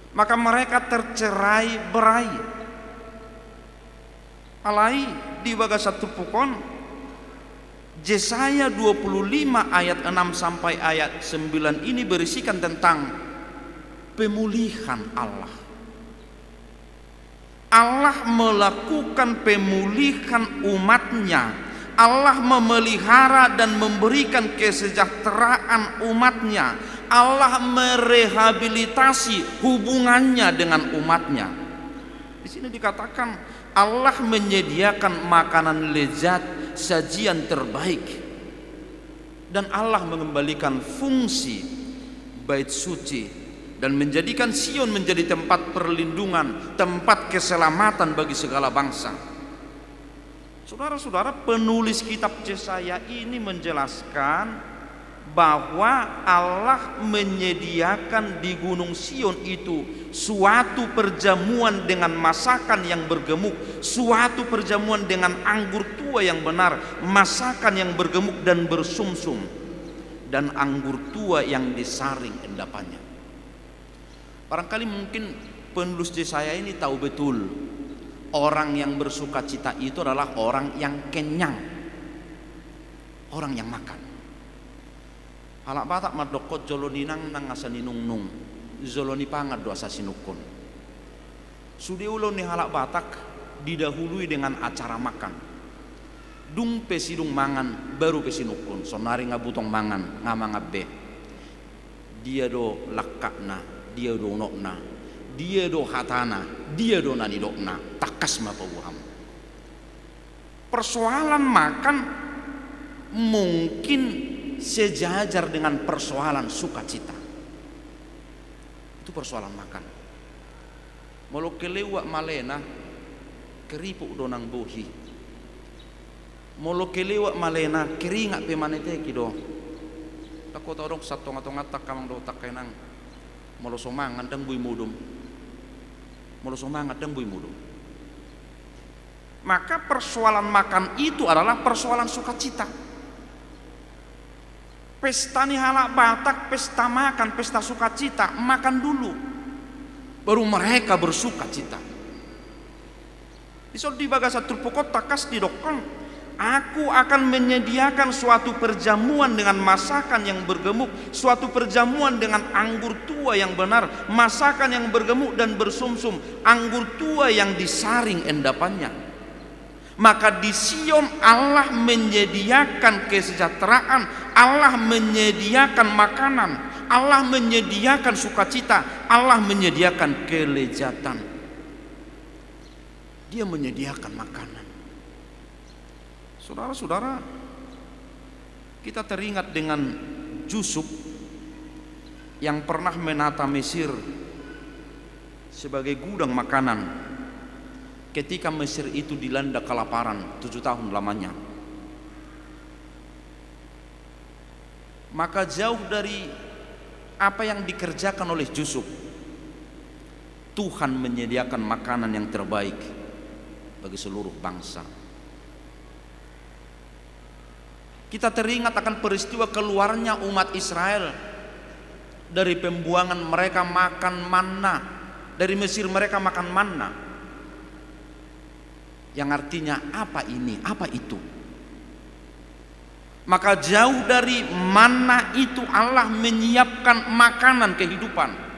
Maka mereka tercerai berai. Alai di bagas satu pukon Yesaya 25 ayat 6 sampai ayat 9 ini berisikan tentang pemulihan Allah. Allah melakukan pemulihan umatnya. Allah memelihara dan memberikan kesejahteraan umatnya. Allah merehabilitasi hubungannya dengan umatnya. Di sini dikatakan Allah menyediakan makanan lezat, sajian terbaik, dan Allah mengembalikan fungsi bait suci dan menjadikan Sion menjadi tempat perlindungan, tempat keselamatan bagi segala bangsa. Saudara-saudara, penulis kitab Yesaya ini menjelaskan bahwa Allah menyediakan di Gunung Sion itu suatu perjamuan dengan masakan yang bergemuk, suatu perjamuan dengan anggur tua yang benar, masakan yang bergemuk dan bersumsum, dan anggur tua yang disaring endapannya. Barangkali mungkin penulis Yesaya ini tahu betul orang yang bersuka cita itu adalah orang yang kenyang, orang yang makan. Halak Batak madokot joloninang nang asani nung zoloni pangat doa sasinukun. Sudi ulun ni halak Batak didahului dengan acara makan. Dung pesidung mangan baru pesinukun. Sonari ngabutong mangan ngamangabbe. Dia do lakakna, dia do nokna, dia do hatana, dia do nanidokna. Takas mapawuham. Persoalan makan mungkin sejajar dengan persoalan sukacita. Itu persoalan makan. Molo kelewak malena keripuk donang bohi. Molo kelewak malena keringat pemanete kido. Tako todong satong-atong atak kamang do tak kainang. Molo somangan dang bui mudum. Molo somangat dang bui mudum. Maka persoalan makan itu adalah persoalan sukacita. Pesta ni halak Batak, pesta makan, pesta sukacita, makan dulu, baru mereka bersukacita. Isol di bagas satu pokok takas di dokon. Aku akan menyediakan suatu perjamuan dengan masakan yang bergemuk, suatu perjamuan dengan anggur tua yang benar, masakan yang bergemuk dan bersumsum, anggur tua yang disaring endapannya. Maka di Sion Allah menyediakan kesejahteraan, Allah menyediakan makanan, Allah menyediakan sukacita, Allah menyediakan kelezatan. Dia menyediakan makanan. Saudara-saudara, kita teringat dengan Yusuf yang pernah menata Mesir sebagai gudang makanan ketika Mesir itu dilanda kelaparan 7 tahun lamanya. Maka jauh dari apa yang dikerjakan oleh Yusuf, Tuhan menyediakan makanan yang terbaik bagi seluruh bangsa. Kita teringat akan peristiwa keluarnya umat Israel dari pembuangan, mereka makan manna. Dari Mesir mereka makan manna, yang artinya apa ini, apa itu. Maka jauh dari manna itu Allah menyiapkan makanan kehidupan.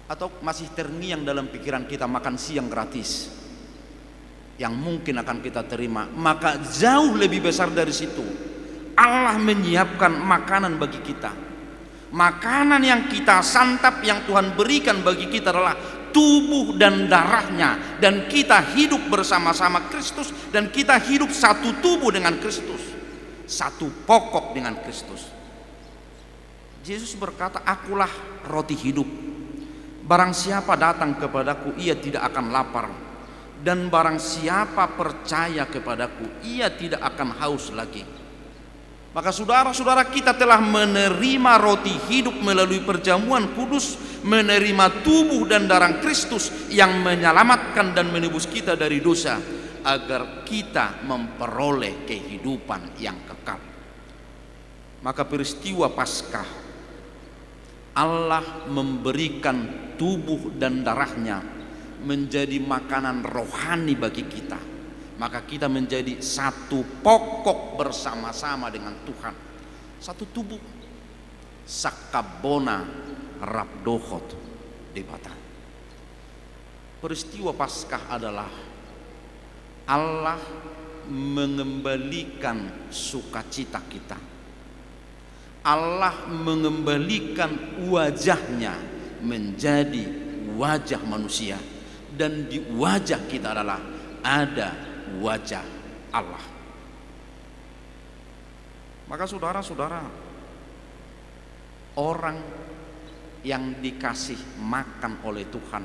Atau masih terngiang dalam pikiran kita makan siang gratis yang mungkin akan kita terima. Maka jauh lebih besar dari situ, Allah menyiapkan makanan bagi kita. Makanan yang kita santap, yang Tuhan berikan bagi kita adalah tubuh dan darahnya, dan kita hidup bersama-sama Kristus, dan kita hidup satu tubuh dengan Kristus, satu pokok dengan Kristus. Yesus berkata, akulah roti hidup, barang siapa datang kepadaku ia tidak akan lapar, dan barang siapa percaya kepadaku ia tidak akan haus lagi. Maka saudara-saudara, kita telah menerima roti hidup melalui perjamuan kudus, menerima tubuh dan darah Kristus yang menyelamatkan dan menebus kita dari dosa, agar kita memperoleh kehidupan yang kekal. Maka peristiwa Paskah, Allah memberikan tubuh dan darahnya menjadi makanan rohani bagi kita. Maka kita menjadi satu pokok bersama-sama dengan Tuhan, satu tubuh. Sakabona rabdohot debata. Peristiwa Paskah adalah Allah mengembalikan sukacita kita. Allah mengembalikan wajahnya menjadi wajah manusia, dan di wajah kita adalah ada wajah Allah. Maka saudara-saudara, orang yang dikasih makan oleh Tuhan,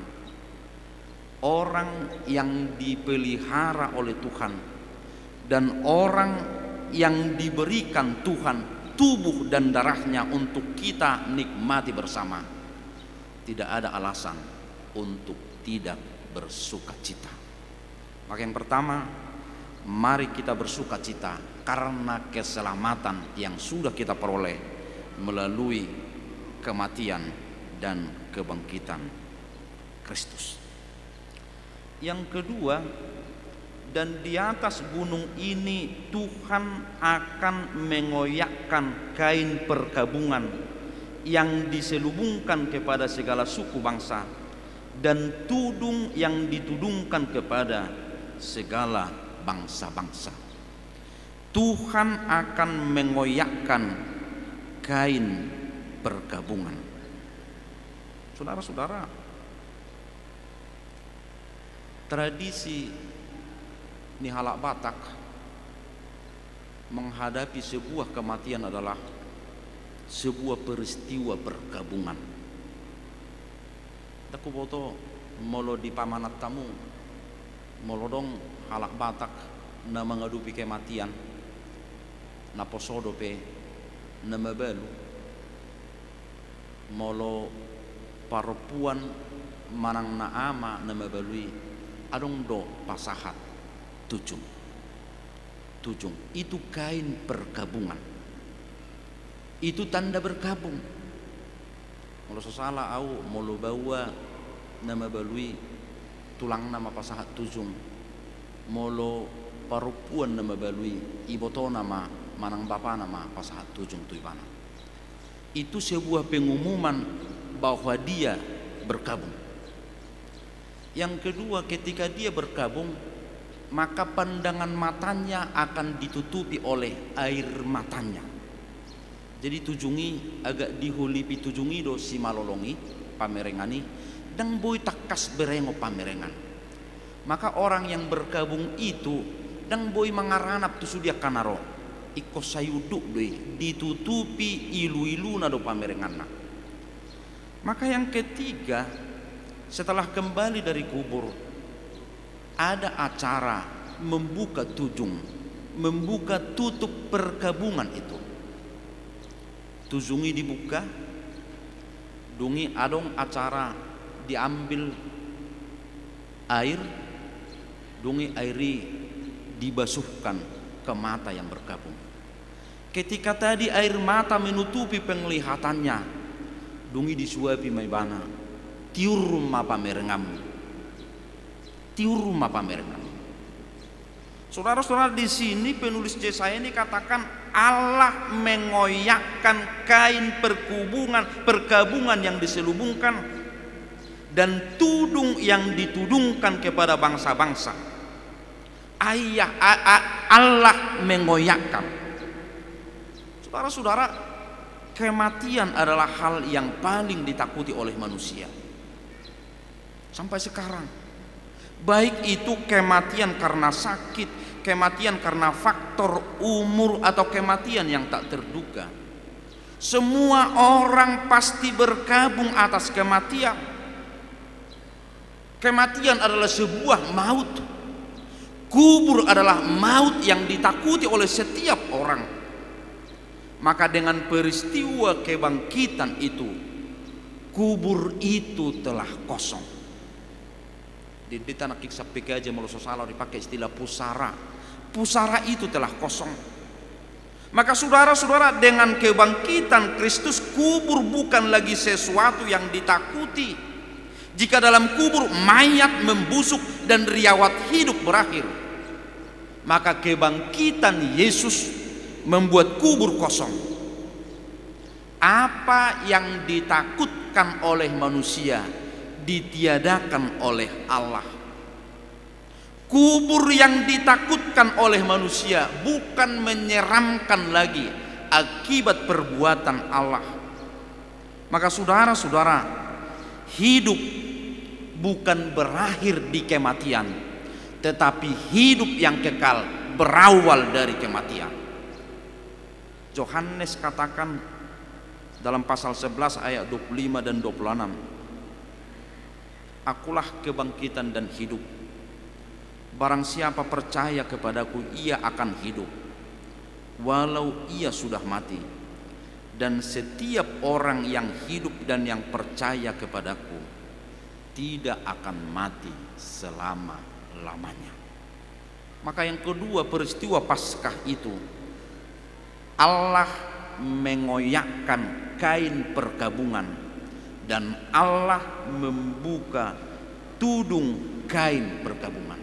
orang yang dipelihara oleh Tuhan, dan orang yang diberikan Tuhan tubuh dan darahnya untuk kita nikmati bersama, tidak ada alasan untuk tidak bersuka cita. Maka yang pertama, mari kita bersuka cita karena keselamatan yang sudah kita peroleh melalui kematian dan kebangkitan Kristus. Yang kedua, dan di atas gunung ini Tuhan akan mengoyakkan kain perkabungan yang diselubungkan kepada segala suku bangsa, dan tudung yang ditudungkan kepada segala bangsa-bangsa. Tuhan akan mengoyakkan kain perkabungan. Saudara-saudara, tradisi Nihalak Batak menghadapi sebuah kematian adalah sebuah peristiwa perkabungan. Daku boto molo di pamanat tamu, molo dong halak Batak na mengadupi kematian, na posodo pe na mabelu, molo parupuan manang na ama na mabalui adong do pasahat tujung. Tujung itu kain perkabungan, itu tanda berkabung. Molo sosala au molo bawa nama balui tulang nama pasahat tujung, molo parupuan nama balui iboto nama manang bapa nama pasahat tujung tuibana. Itu sebuah pengumuman bahwa dia berkabung. Yang kedua, ketika dia berkabung, maka pandangan matanya akan ditutupi oleh air matanya. Jadi tujungi agak dihulipi tujungi do si malolongi pamerengani, dan boy takas berengo pamerengan. Maka orang yang berkabung itu dan boy mangaranap tu sudia kanaro iko sayuduk doi ditutupi ilu-ilu nado pamerengan. Maka yang ketiga, setelah kembali dari kubur, ada acara membuka tujung, membuka tutup perkabungan itu. Tujungi dibuka, dungi adong acara diambil air, dungi airi dibasuhkan ke mata yang berkabung. Ketika tadi air mata menutupi penglihatannya, dungi disuapi maibana, tiur mapa merengamu, tiur mapa merengamu. Saudara-saudara, di sini penulis Yesaya ini katakan Allah mengoyakkan kain perkabungan yang diselubungkan dan tudung yang ditudungkan kepada bangsa-bangsa. Allah mengoyakkan. Saudara-saudara, kematian adalah hal yang paling ditakuti oleh manusia sampai sekarang. Baik itu kematian karena sakit, kematian karena faktor umur, atau kematian yang tak terduga. Semua orang pasti berkabung atas kematian. Kematian adalah sebuah maut. Kubur adalah maut yang ditakuti oleh setiap orang. Maka dengan peristiwa kebangkitan itu, kubur itu telah kosong. Di tanah kisah PKJ Molososalo dipakai istilah pusara. Pusara itu telah kosong. Maka saudara-saudara, dengan kebangkitan Kristus, kubur bukan lagi sesuatu yang ditakuti. Jika dalam kubur mayat membusuk dan riawat hidup berakhir, maka kebangkitan Yesus membuat kubur kosong. Apa yang ditakutkan oleh manusia ditiadakan oleh Allah. Kubur yang ditakutkan oleh manusia bukan menyeramkan lagi akibat perbuatan Allah. Maka saudara-saudara, hidup bukan berakhir di kematian, tetapi hidup yang kekal berawal dari kematian. Yohanes katakan dalam pasal 11 ayat 25 dan 26, akulah kebangkitan dan hidup. Barang siapa percaya kepadaku, ia akan hidup walau ia sudah mati. Dan setiap orang yang hidup dan yang percaya kepadaku tidak akan mati selama-lamanya. Maka yang kedua, peristiwa Paskah itu, Allah mengoyakkan kain perkabungan dan Allah membuka tudung kain perkabungan.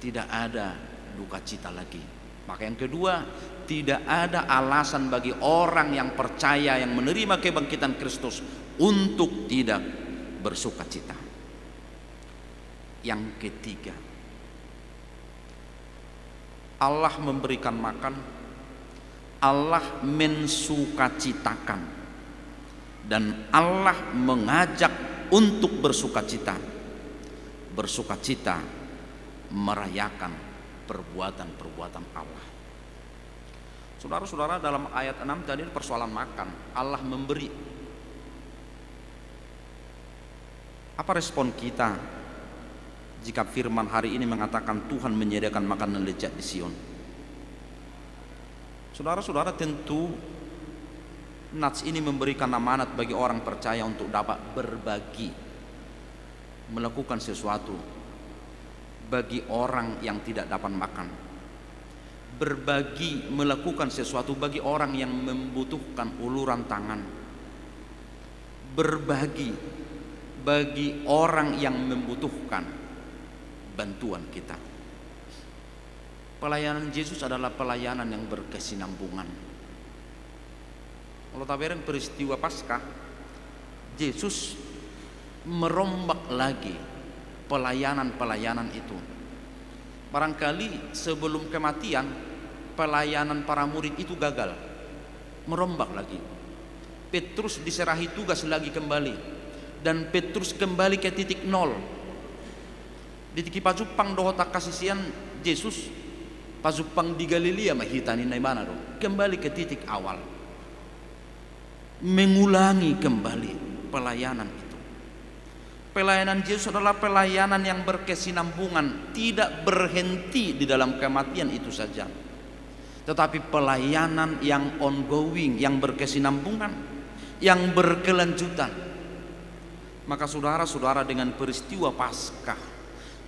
Tidak ada duka cita lagi. Maka yang kedua, tidak ada alasan bagi orang yang percaya, yang menerima kebangkitan Kristus, untuk tidak bersuka cita. Yang ketiga, Allah memberikan makan, Allah mensukacitakan, dan Allah mengajak untuk bersukacita. Bersukacita merayakan perbuatan-perbuatan Allah. Saudara-saudara, dalam ayat 6 tadi persoalan makan, Allah memberi. Apa respon kita jika firman hari ini mengatakan Tuhan menyediakan makanan lezat di Sion? Saudara-saudara, tentu nats ini memberikan amanat bagi orang percaya untuk dapat berbagi, melakukan sesuatu bagi orang yang tidak dapat makan, berbagi, melakukan sesuatu bagi orang yang membutuhkan uluran tangan, berbagi bagi orang yang membutuhkan bantuan kita. Pelayanan Yesus adalah pelayanan yang berkesinambungan. Kalau tabiran peristiwa Paskah, Yesus merombak lagi pelayanan-pelayanan itu. Barangkali sebelum kematian, pelayanan para murid itu gagal, merombak lagi. Petrus diserahi tugas lagi kembali, dan Petrus kembali ke titik nol. Di tiki pajupang dohota kasisian Yesus, pajupang di Galilea mahitani na mana do, kembali ke titik awal, mengulangi kembali pelayanan itu. Pelayanan Yesus adalah pelayanan yang berkesinambungan, tidak berhenti di dalam kematian itu saja, tetapi pelayanan yang ongoing, yang berkesinambungan, yang berkelanjutan. Maka saudara-saudara, dengan peristiwa Paskah,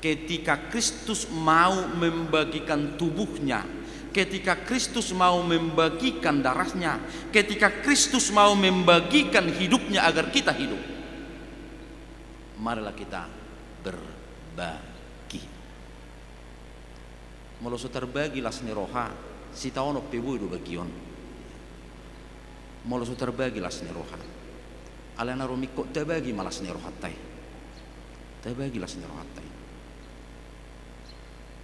ketika Kristus mau membagikan tubuhnya, ketika Kristus mau membagikan darahnya, ketika Kristus mau membagikan hidupnya agar kita hidup, marilah kita berbagi. Moloso terbagi lasni roha, sitaono pebu do bagion. Moloso terbagi lasni roha. Alana romiko terbagi malasni roha tai. Terbagi lasni roha tai.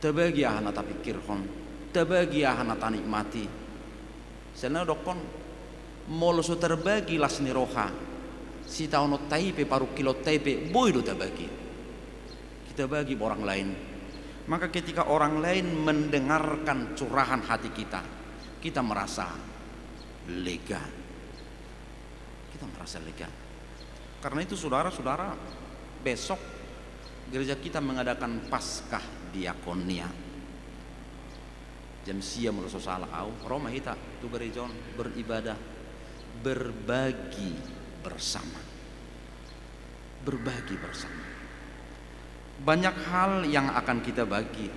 Terbagi ahana tapi kirhon, terbagi ahana tanik mati. Sena dokon molo so terbagi las niroha si taono taipe paru kilo taipe boido terbagi, kita bagi orang lain. Maka ketika orang lain mendengarkan curahan hati kita, kita merasa lega, kita merasa lega. Karena itu saudara-saudara, besok gereja kita mengadakan Paskah Diakonia. Jam siang menurut salah au Roma kita tu gereja beribadah, berbagi bersama, berbagi bersama. Banyak hal yang akan kita bagi.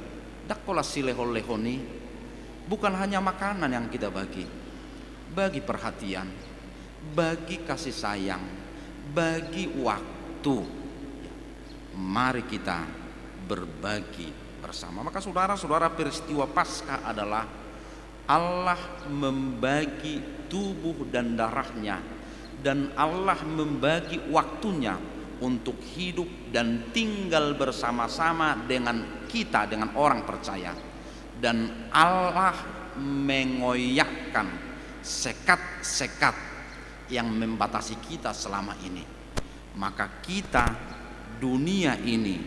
Dakola silehol-lehoni, bukan hanya makanan yang kita bagi perhatian, bagi kasih sayang, bagi waktu. Mari kita berbagi bersama. Maka saudara-saudara, peristiwa Paskah adalah Allah membagi tubuh dan darahnya, dan Allah membagi waktunya untuk hidup dan tinggal bersama-sama dengan kita, dengan orang percaya. Dan Allah mengoyakkan sekat-sekat yang membatasi kita selama ini. Maka kita, dunia ini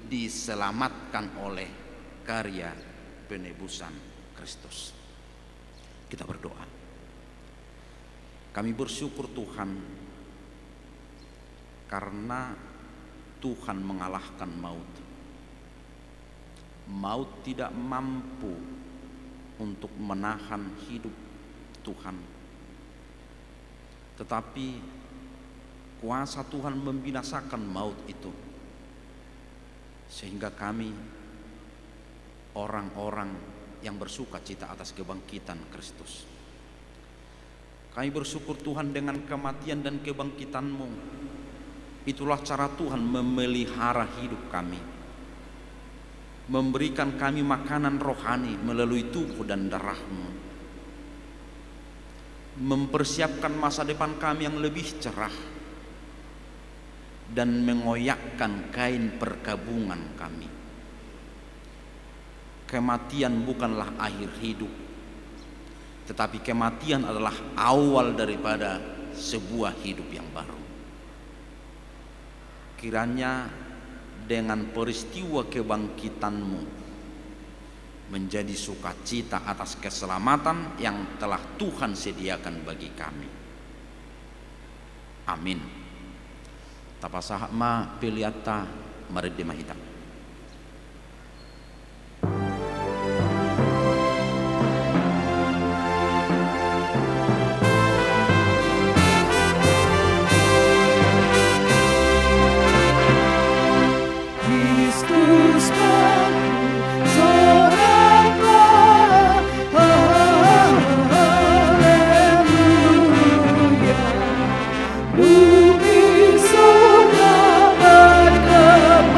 diselamatkan oleh karya penebusan Kristus. Kita berdoa. Kami bersyukur Tuhan, karena Tuhan mengalahkan maut. Maut tidak mampu untuk menahan hidup Tuhan, tetapi kuasa Tuhan membinasakan maut itu, sehingga kami orang-orang yang bersuka cita atas kebangkitan Kristus. Kami bersyukur Tuhan dengan kematian dan kebangkitan-Mu. Itulah cara Tuhan memelihara hidup kami, memberikan kami makanan rohani melalui tubuh dan darah-Mu, mempersiapkan masa depan kami yang lebih cerah, dan mengoyakkan kain perkabungan kami. Kematian bukanlah akhir hidup, tetapi kematian adalah awal daripada sebuah hidup yang baru. Kiranya dengan peristiwa kebangkitan-Mu menjadi sukacita atas keselamatan yang telah Tuhan sediakan bagi kami. Amin. Tapasahma piliata maridimahita.
Bumi sudah bergema.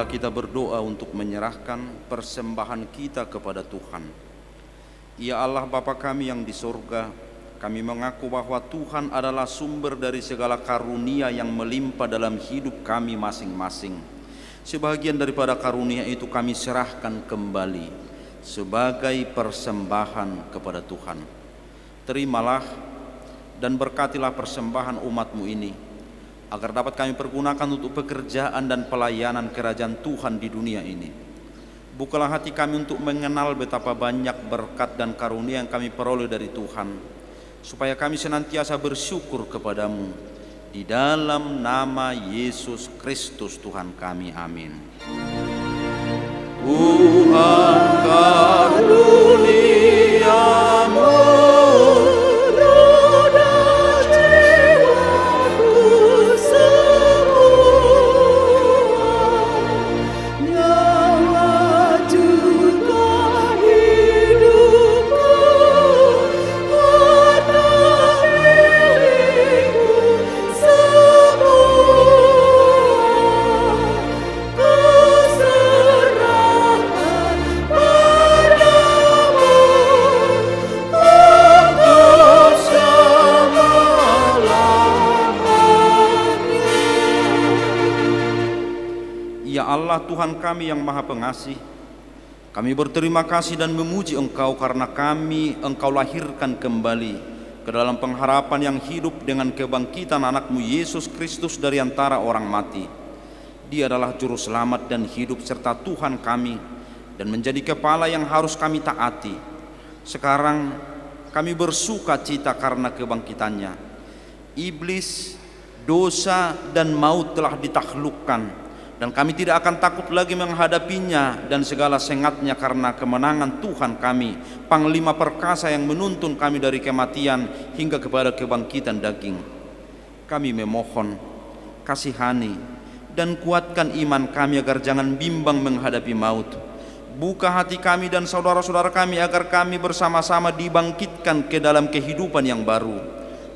marilah kita berdoa untuk menyerahkan persembahan kita kepada Tuhan. Ya Allah Bapa kami yang di surga, kami mengaku bahwa Tuhan adalah sumber dari segala karunia yang melimpah dalam hidup kami masing-masing. Sebagian daripada karunia itu kami serahkan kembali sebagai persembahan kepada Tuhan. Terimalah dan berkatilah persembahan umat-Mu ini, agar dapat kami pergunakan untuk pekerjaan dan pelayanan kerajaan Tuhan di dunia ini. Bukalah hati kami untuk mengenal betapa banyak berkat dan karunia yang kami peroleh dari Tuhan, supaya kami senantiasa bersyukur kepadamu. Di dalam nama Yesus Kristus Tuhan kami, amin. Tuhan karuniamu Tuhan kami yang Maha Pengasih, kami berterima kasih dan memuji Engkau karena Engkau lahirkan kembali ke dalam pengharapan yang hidup dengan kebangkitan anak-Mu Yesus Kristus dari antara orang mati. Dia adalah juru selamat dan hidup serta Tuhan kami dan menjadi kepala yang harus kami taati. Sekarang kami bersuka cita karena kebangkitannya. Iblis, dosa dan maut telah ditaklukkan, dan kami tidak akan takut lagi menghadapinya dan segala sengatnya karena kemenangan Tuhan kami, Panglima perkasa yang menuntun kami dari kematian hingga kepada kebangkitan daging. Kami memohon, kasihani dan kuatkan iman kami agar jangan bimbang menghadapi maut. Buka hati kami dan saudara-saudara kami agar kami bersama-sama dibangkitkan ke dalam kehidupan yang baru.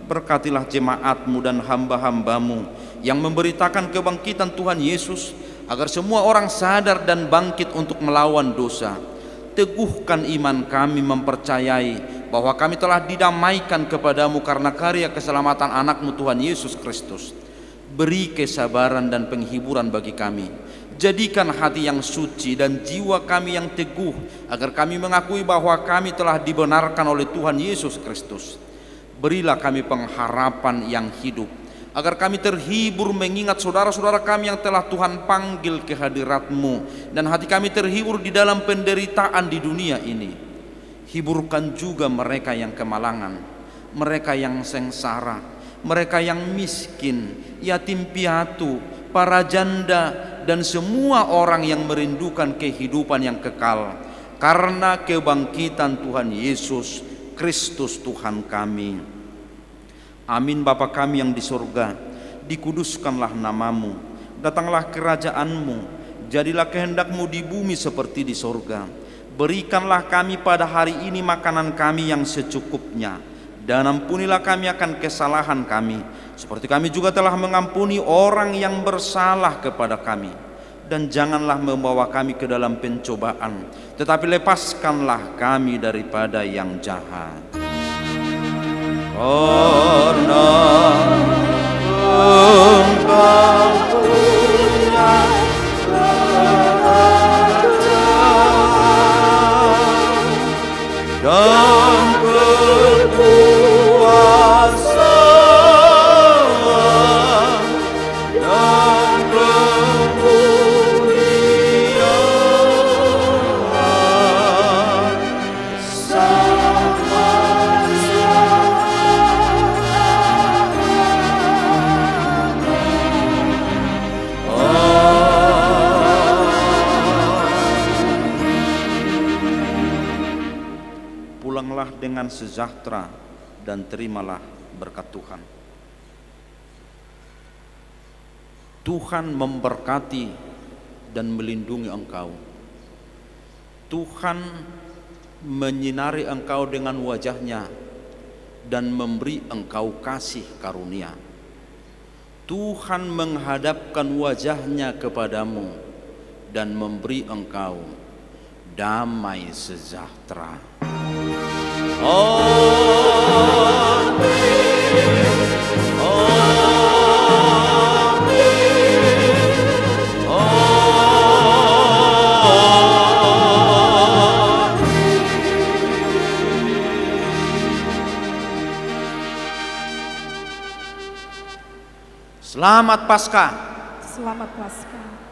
Berkatilah jemaat-Mu dan hamba-hamba-Mu yang memberitakan kebangkitan Tuhan Yesus, agar semua orang sadar dan bangkit untuk melawan dosa. Teguhkan iman kami mempercayai bahwa kami telah didamaikan kepadamu karena karya keselamatan anak-Mu Tuhan Yesus Kristus. Beri kesabaran dan penghiburan bagi kami. Jadikan hati yang suci dan jiwa kami yang teguh, agar kami mengakui bahwa kami telah dibenarkan oleh Tuhan Yesus Kristus. Berilah kami pengharapan yang hidup, agar kami terhibur mengingat saudara-saudara kami yang telah Tuhan panggil ke hadirat-Mu, dan hati kami terhibur di dalam penderitaan di dunia ini. Hiburkan juga mereka yang kemalangan, mereka yang sengsara, mereka yang miskin, yatim piatu, para janda, dan semua orang yang merindukan kehidupan yang kekal karena kebangkitan Tuhan Yesus Kristus Tuhan kami. Amin. Bapa kami yang di surga, dikuduskanlah namamu, datanglah kerajaan-Mu, jadilah kehendak-Mu di bumi seperti di surga. Berikanlah kami pada hari ini makanan kami yang secukupnya, dan ampunilah kami akan kesalahan kami, seperti kami juga telah mengampuni orang yang bersalah kepada kami. Dan janganlah membawa kami ke dalam pencobaan, tetapi lepaskanlah kami daripada yang jahat. Karena Engkau punya kerajaan dan kekuasaan dan kemuliaan Pulanglah dengan sejahtera dan terimalah berkat Tuhan. Tuhan memberkati dan melindungi engkau. Tuhan menyinari engkau dengan wajah-Nya dan memberi engkau kasih karunia. Tuhan menghadapkan wajah-Nya kepadamu dan memberi engkau damai sejahtera. Selamat Paskah.
Selamat Paskah.